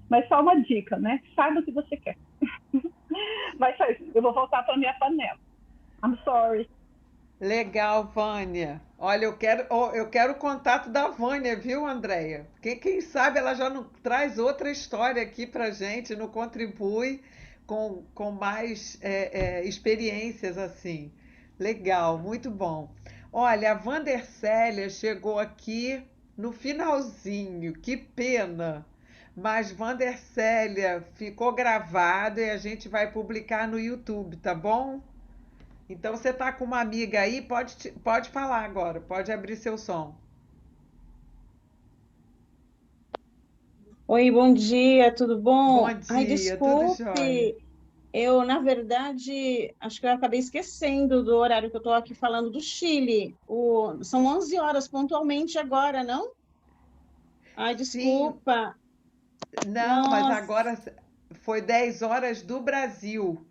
Mas só uma dica, né? Saiba o que você quer. Mas só isso. Eu vou voltar para minha panela. I'm sorry. Legal, Vânia. Olha, eu quero o contato da Vânia, viu, Andréia? Quem sabe ela já não traz outra história aqui pra gente, não contribui com mais experiências assim. Legal, muito bom. Olha, a Vandercélia chegou aqui no finalzinho, que pena. Mas Vandercélia ficou gravado e a gente vai publicar no YouTube, tá bom? Então você tá com uma amiga aí, pode falar agora, pode abrir seu som. Oi, bom dia, tudo Bom bom? Ai, dia, tudo jóia? desculpe, eu, na verdade, acho que eu acabei esquecendo do horário que eu estou aqui falando do Chile. São 11 horas pontualmente agora, não? Ai, Sim, desculpa. não, mas Nossa, agora foi 10 horas do Brasil.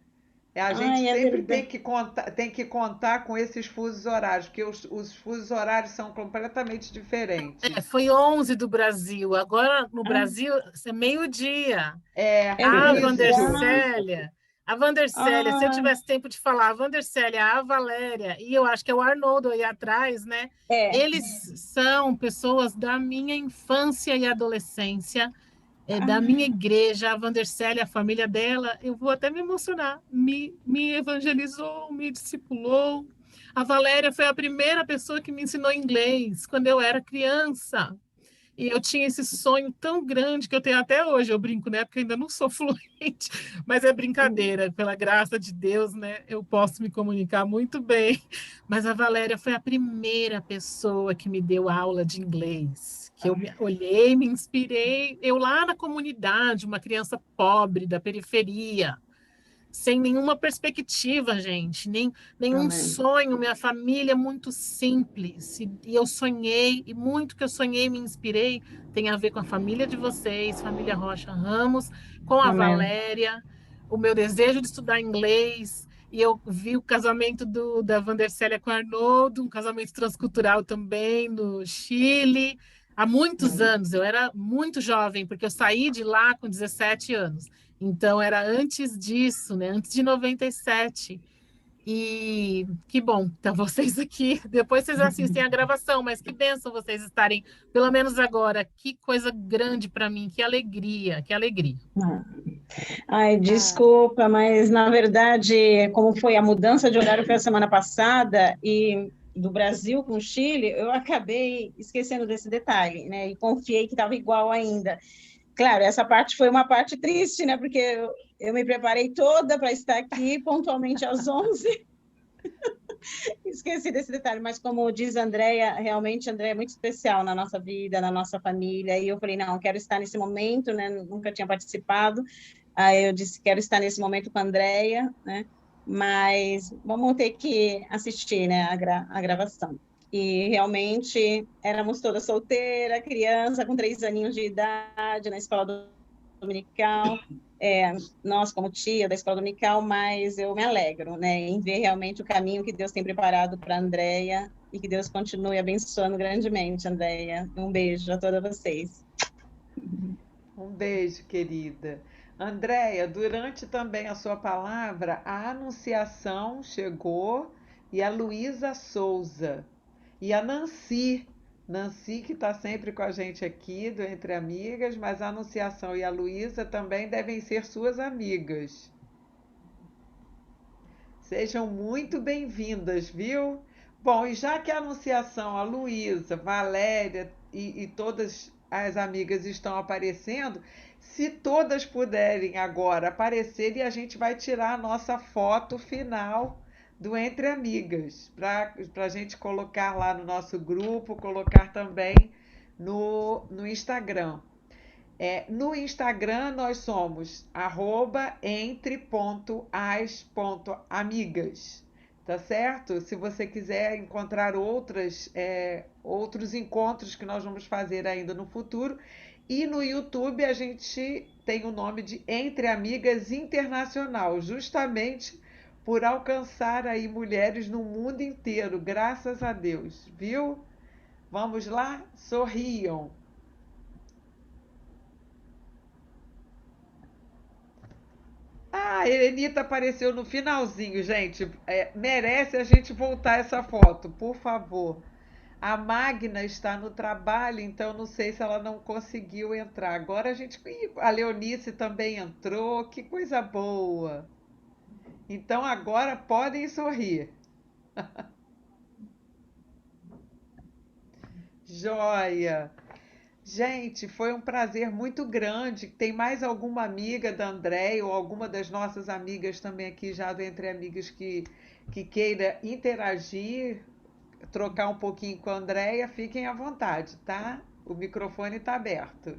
A gente ai, é sempre verdade. tem que contar com esses fusos horários, porque os fusos horários são completamente diferentes. Foi 11 do Brasil. Agora no Ah, Brasil é meio-dia. É, é A isso. verdade. Vandercélia, se eu Ah, tivesse tempo de falar, a Vandercélia, a Valéria, e eu acho que é o Arnoldo aí atrás, né? é. Eles são pessoas da minha infância e adolescência, da minha Ah, igreja, a Vandercélia, a família dela, eu vou até me emocionar, me evangelizou, me discipulou. A Valéria foi a primeira pessoa que me ensinou inglês quando eu era criança. E eu tinha esse sonho tão grande que eu tenho até hoje, eu brinco, né? Porque eu ainda não sou fluente, mas é brincadeira, pela graça de Deus, né? Eu posso me comunicar muito bem. Mas a Valéria foi a primeira pessoa que me deu aula de inglês. Que eu olhei, me inspirei, eu lá na comunidade, uma criança pobre da periferia, sem nenhuma perspectiva, gente, nenhum Amém. sonho, minha família é muito simples, e eu sonhei, e muito que eu sonhei, me inspirei, tem a ver com a família de vocês, família Rocha Ramos, com a Amém. Valéria, o meu desejo de estudar inglês, e eu vi o casamento da Vandercélia com Arnoldo, um casamento transcultural também no Chile, há muitos anos, eu era muito jovem, porque eu saí de lá com 17 anos. Então, era antes disso, né? Antes de 97. E que bom, então vocês aqui. Depois vocês assistem a gravação, mas que bênção vocês estarem, pelo menos agora. Que coisa grande para mim, que alegria, que alegria. Ai, desculpa, mas na verdade, como foi a mudança de horário foi a semana passada e do Brasil com o Chile, eu acabei esquecendo desse detalhe, né? E confiei que estava igual ainda. Claro, essa parte foi uma parte triste, né? Porque eu me preparei toda para estar aqui pontualmente às 11. Esqueci desse detalhe, mas como diz a Andrea, realmente a Andrea é muito especial na nossa vida, na nossa família, e eu falei, não, quero estar nesse momento, né? Nunca tinha participado, aí eu disse, quero estar nesse momento com a Andrea, né? Mas vamos ter que assistir, né, a gravação. E realmente éramos todas solteiras, criança com 3 aninhos de idade, na escola dominical, nós como tia da escola dominical, mas eu me alegro, né, em ver realmente o caminho que Deus tem preparado para a Andrea e que Deus continue abençoando grandemente, Andrea. Um beijo a todas vocês. Um beijo, querida. Andréia, durante também a sua palavra, a Anunciação chegou e a Luísa Souza. E a Nancy, Nancy que está sempre com a gente aqui, do Entre Amigas, mas a Anunciação e a Luísa também devem ser suas amigas. Sejam muito bem-vindas, viu? Bom, e já que a Anunciação, a Luísa, Valéria e todas as amigas estão aparecendo, se todas puderem agora aparecer, e a gente vai tirar a nossa foto final do Entre Amigas, para a gente colocar lá no nosso grupo, colocar também no Instagram. No Instagram nós somos @entre.as.amigas, tá certo? Se você quiser encontrar outros encontros que nós vamos fazer ainda no futuro. E no YouTube a gente tem o nome de Entre Amigas Internacional, justamente por alcançar aí mulheres no mundo inteiro, graças a Deus, viu? Vamos lá? Sorriam. Ah, a Helenita apareceu no finalzinho, gente. Merece a gente voltar essa foto, por favor. A Magna está no trabalho, então não sei se ela não conseguiu entrar. Agora a gente. A Leonice também entrou, que coisa boa. Então agora podem sorrir. Joia! Gente, foi um prazer muito grande. Tem mais alguma amiga da Andréia ou alguma das nossas amigas também aqui já do Entre Amigas que queira interagir, trocar um pouquinho com a Andréia? Fiquem à vontade, tá? O microfone está aberto.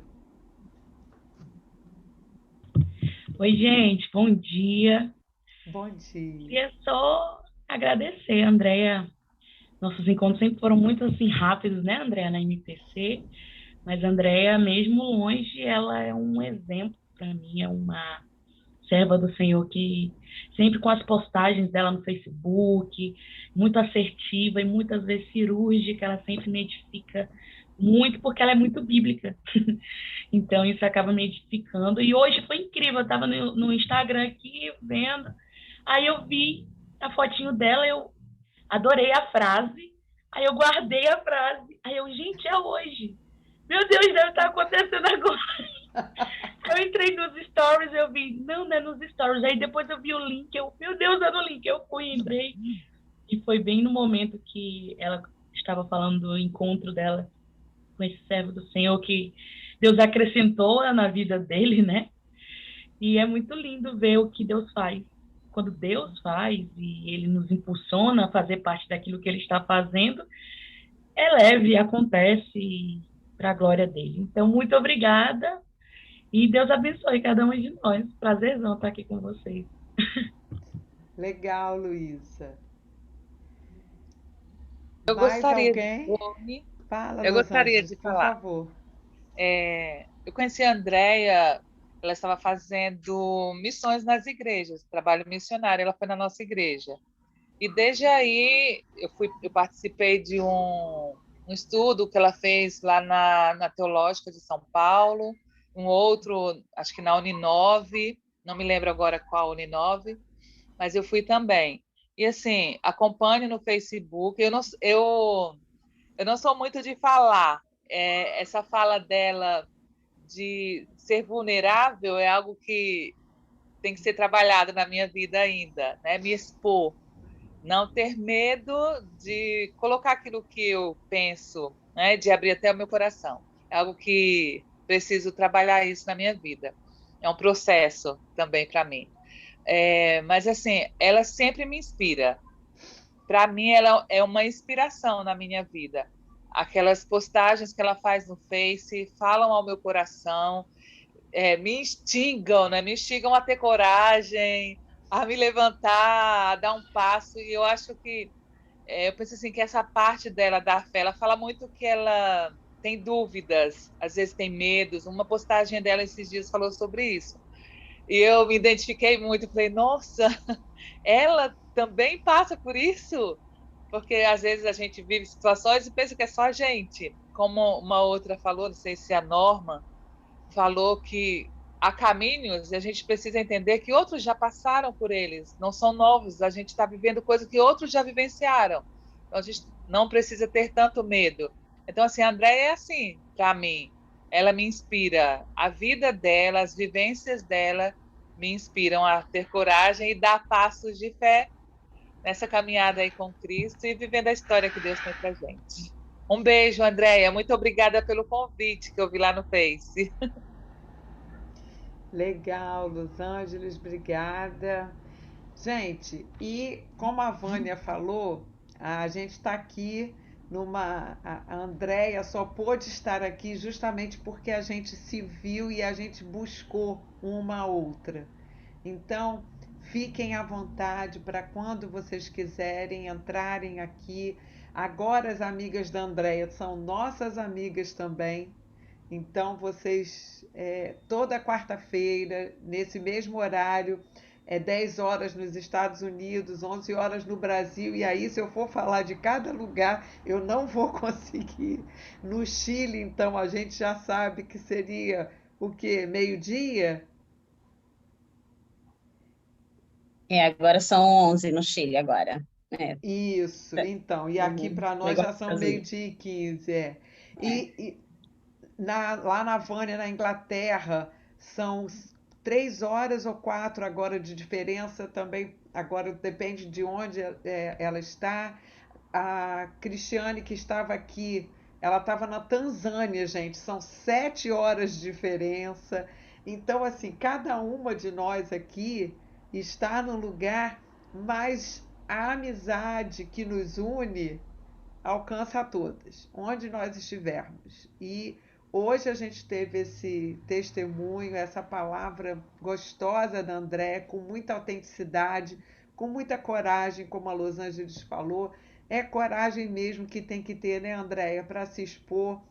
Oi, gente, bom dia. Bom dia. Queria só agradecer, Andréia. Nossos encontros sempre foram muito assim rápidos, né, Andréia, na MPC. Mas a Andréia, mesmo longe, ela é um exemplo para mim, é uma serva do Senhor que sempre com as postagens dela no Facebook, muito assertiva e muitas vezes cirúrgica, ela sempre me edifica muito, porque ela é muito bíblica. Então, isso acaba me edificando. E hoje foi incrível, eu estava no Instagram aqui, vendo, aí eu vi a fotinho dela, eu adorei a frase, aí eu guardei a frase, aí eu, gente, é hoje. Meu Deus, deve estar acontecendo agora. Eu entrei nos stories, eu vi, não é nos stories. Aí depois eu vi o link, meu Deus, é no link. Eu fui, entrei. E foi bem no momento que ela estava falando do encontro dela com com esse servo do Senhor que Deus acrescentou na vida dele, né? E é muito lindo ver o que Deus faz. Quando Deus faz e Ele nos impulsiona a fazer parte daquilo que Ele está fazendo, é leve, acontece para a glória dele. Então, muito obrigada e Deus abençoe cada um de nós. Prazerzão estar aqui com vocês. Legal, Luísa. Eu Mais gostaria de alguém? Fala, eu gostaria Rosângela, de por falar. favor. Eu conheci a Andréia, ela estava fazendo missões nas igrejas, trabalho missionário, ela foi na nossa igreja. E desde aí eu participei de um estudo que ela fez lá na Teológica de São Paulo, um outro, acho que na Uninove, não me lembro agora qual Uninove, mas eu fui também. E assim, acompanho no Facebook, eu não sou muito de falar, essa fala dela de ser vulnerável é algo que tem que ser trabalhado na minha vida ainda, né? Me expor, não ter medo de colocar aquilo que eu penso, né? De abrir até o meu coração. É algo que preciso trabalhar isso na minha vida. É um processo também para mim. Mas assim, ela sempre me inspira. Para mim, ela é uma inspiração na minha vida. Aquelas postagens que ela faz no Face falam ao meu coração, me instigam, né? Me instigam a ter coragem, a me levantar, a dar um passo. E eu acho que, eu penso assim, que essa parte dela da fé, ela fala muito que ela tem dúvidas, às vezes tem medos. Uma postagem dela esses dias falou sobre isso. E eu me identifiquei muito, falei, nossa, ela também passa por isso? Porque às vezes a gente vive situações e pensa que é só a gente. Como uma outra falou, não sei se é a Norma, falou que há caminhos e a gente precisa entender que outros já passaram por eles, não são novos, a gente está vivendo coisas que outros já vivenciaram. Então a gente não precisa ter tanto medo. Então, assim, a Andréia é assim, para mim. Ela me inspira. A vida dela, as vivências dela me inspiram a ter coragem e dar passos de fé nessa caminhada aí com Cristo e vivendo a história que Deus tem pra gente. Um beijo, Andréia. Muito obrigada pelo convite que eu vi lá no Face. Legal, Los Angeles, obrigada. Gente, e como a Vânia falou, a gente está aqui numa. A Andréia só pôde estar aqui justamente porque a gente se viu e a gente buscou uma outra. Então, fiquem à vontade para quando vocês quiserem entrarem aqui. Agora, as amigas da Andréia são nossas amigas também. Então, vocês, toda quarta-feira, nesse mesmo horário, 10 horas nos Estados Unidos, 11 horas no Brasil, e aí, se eu for falar de cada lugar, eu não vou conseguir. No Chile, então, a gente já sabe que seria o quê? Meio-dia? Agora são 11 no Chile, agora. Isso, então, e aqui Um para nós negócio já são Brasil. meio-dia e 15, é. É. E lá na Vânia, na Inglaterra, são 3 horas ou 4 agora de diferença também. Agora depende de onde ela está. A Cristiane, que estava aqui, ela estava na Tanzânia, gente. São 7 horas de diferença. Então, assim, cada uma de nós aqui está no lugar, mas a amizade que nos une alcança a todas, onde nós estivermos. E hoje a gente teve esse testemunho, essa palavra gostosa da André, com muita autenticidade, com muita coragem, como a Los Angeles falou. É coragem mesmo que tem que ter, né, Andréia, para se expor.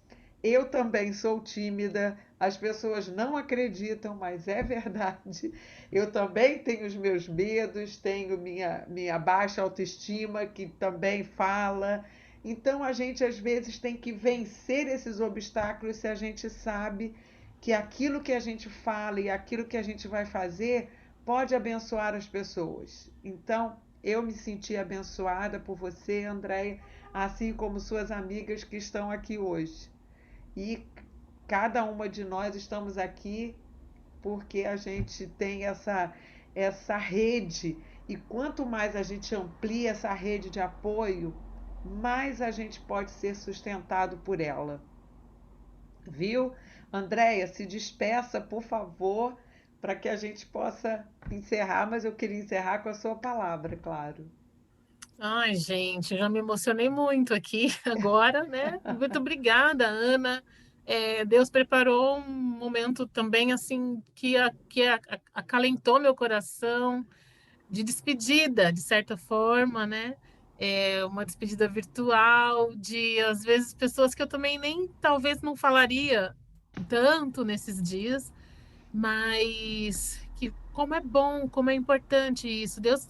Eu também sou tímida, as pessoas não acreditam, mas é verdade. Eu também tenho os meus medos, tenho minha baixa autoestima, que também fala. Então a gente às vezes tem que vencer esses obstáculos se a gente sabe que aquilo que a gente fala e aquilo que a gente vai fazer pode abençoar as pessoas. Então eu me senti abençoada por você, Andréia, assim como suas amigas que estão aqui hoje. E cada uma de nós estamos aqui porque a gente tem essa rede. E quanto mais a gente amplia essa rede de apoio, mais a gente pode ser sustentado por ela. viu? Andréia, se despeça, por favor, para que a gente possa encerrar, mas eu queria encerrar com a sua palavra, claro. Ai, gente, eu já me emocionei muito aqui agora, né? Muito obrigada, Ana. Deus preparou um momento também assim que acalentou meu coração de despedida, de certa forma, né? Uma despedida virtual de às vezes pessoas que eu também nem talvez não falaria tanto nesses dias, mas que como é bom, como é importante isso. Deus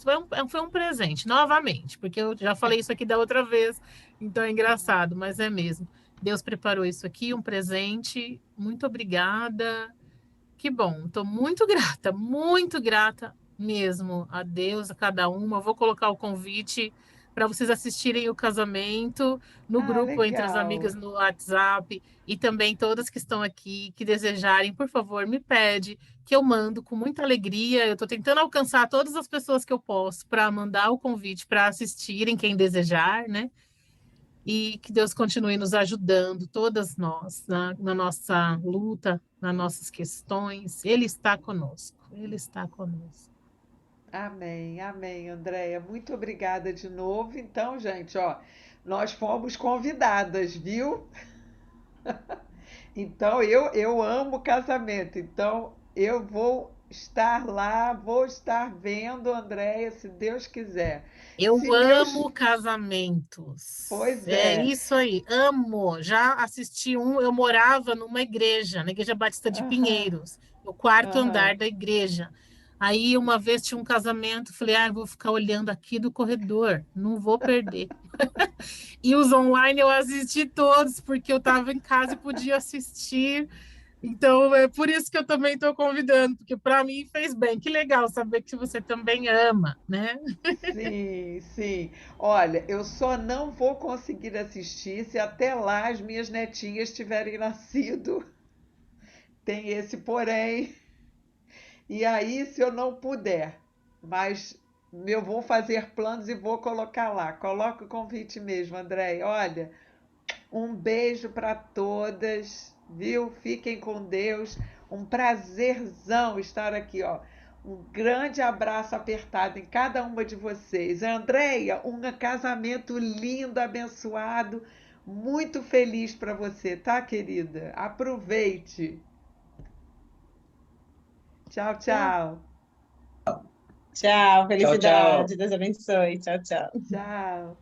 foi um presente, novamente, porque eu já falei isso aqui da outra vez, então é engraçado, mas é mesmo. Deus preparou isso aqui, um presente. Muito obrigada. Que bom, estou muito grata mesmo a Deus, a cada uma. Eu vou colocar o convite para vocês assistirem o casamento no Ah, grupo entre as amigas legal. no WhatsApp e também todas que estão aqui, que desejarem, por favor, me pede que eu mando com muita alegria. Eu estou tentando alcançar todas as pessoas que eu posso para mandar o convite para assistirem, quem desejar, né? E que Deus continue nos ajudando, todas nós, na nossa luta, nas nossas questões. Ele está conosco, Ele está conosco. Amém, amém, Andréia. Muito obrigada de novo. Então, gente, ó, nós fomos convidadas, viu? Então, eu amo casamento. Então, eu vou estar lá, vou estar vendo, Andréia, se Deus quiser. Se Eu meus. amo casamentos. Pois É é. isso aí, amo. Já assisti um, eu morava numa igreja, na Igreja Batista de Aham, Pinheiros, no quarto aham. andar da igreja. Aí uma vez tinha um casamento, falei, vou ficar olhando aqui do corredor, não vou perder. E os online eu assisti todos, porque eu estava em casa e podia assistir. Então, é por isso que eu também estou convidando, porque para mim fez bem. Que legal saber que você também ama, né? Sim, sim. Olha, eu só não vou conseguir assistir se até lá as minhas netinhas tiverem nascido. Tem esse porém. E aí, se eu não puder, mas eu vou fazer planos e vou colocar lá. Coloca o convite mesmo, André. Olha, um beijo para todas, viu? Fiquem com Deus. Um prazerzão estar aqui, ó. Um grande abraço apertado em cada uma de vocês. Andréia, um casamento lindo, abençoado, muito feliz para você, tá, querida? Aproveite. Tchau, Tchau, tchau. tchau, Tchau, tchau. felicidade, Deus abençoe. Tchau, tchau. Tchau.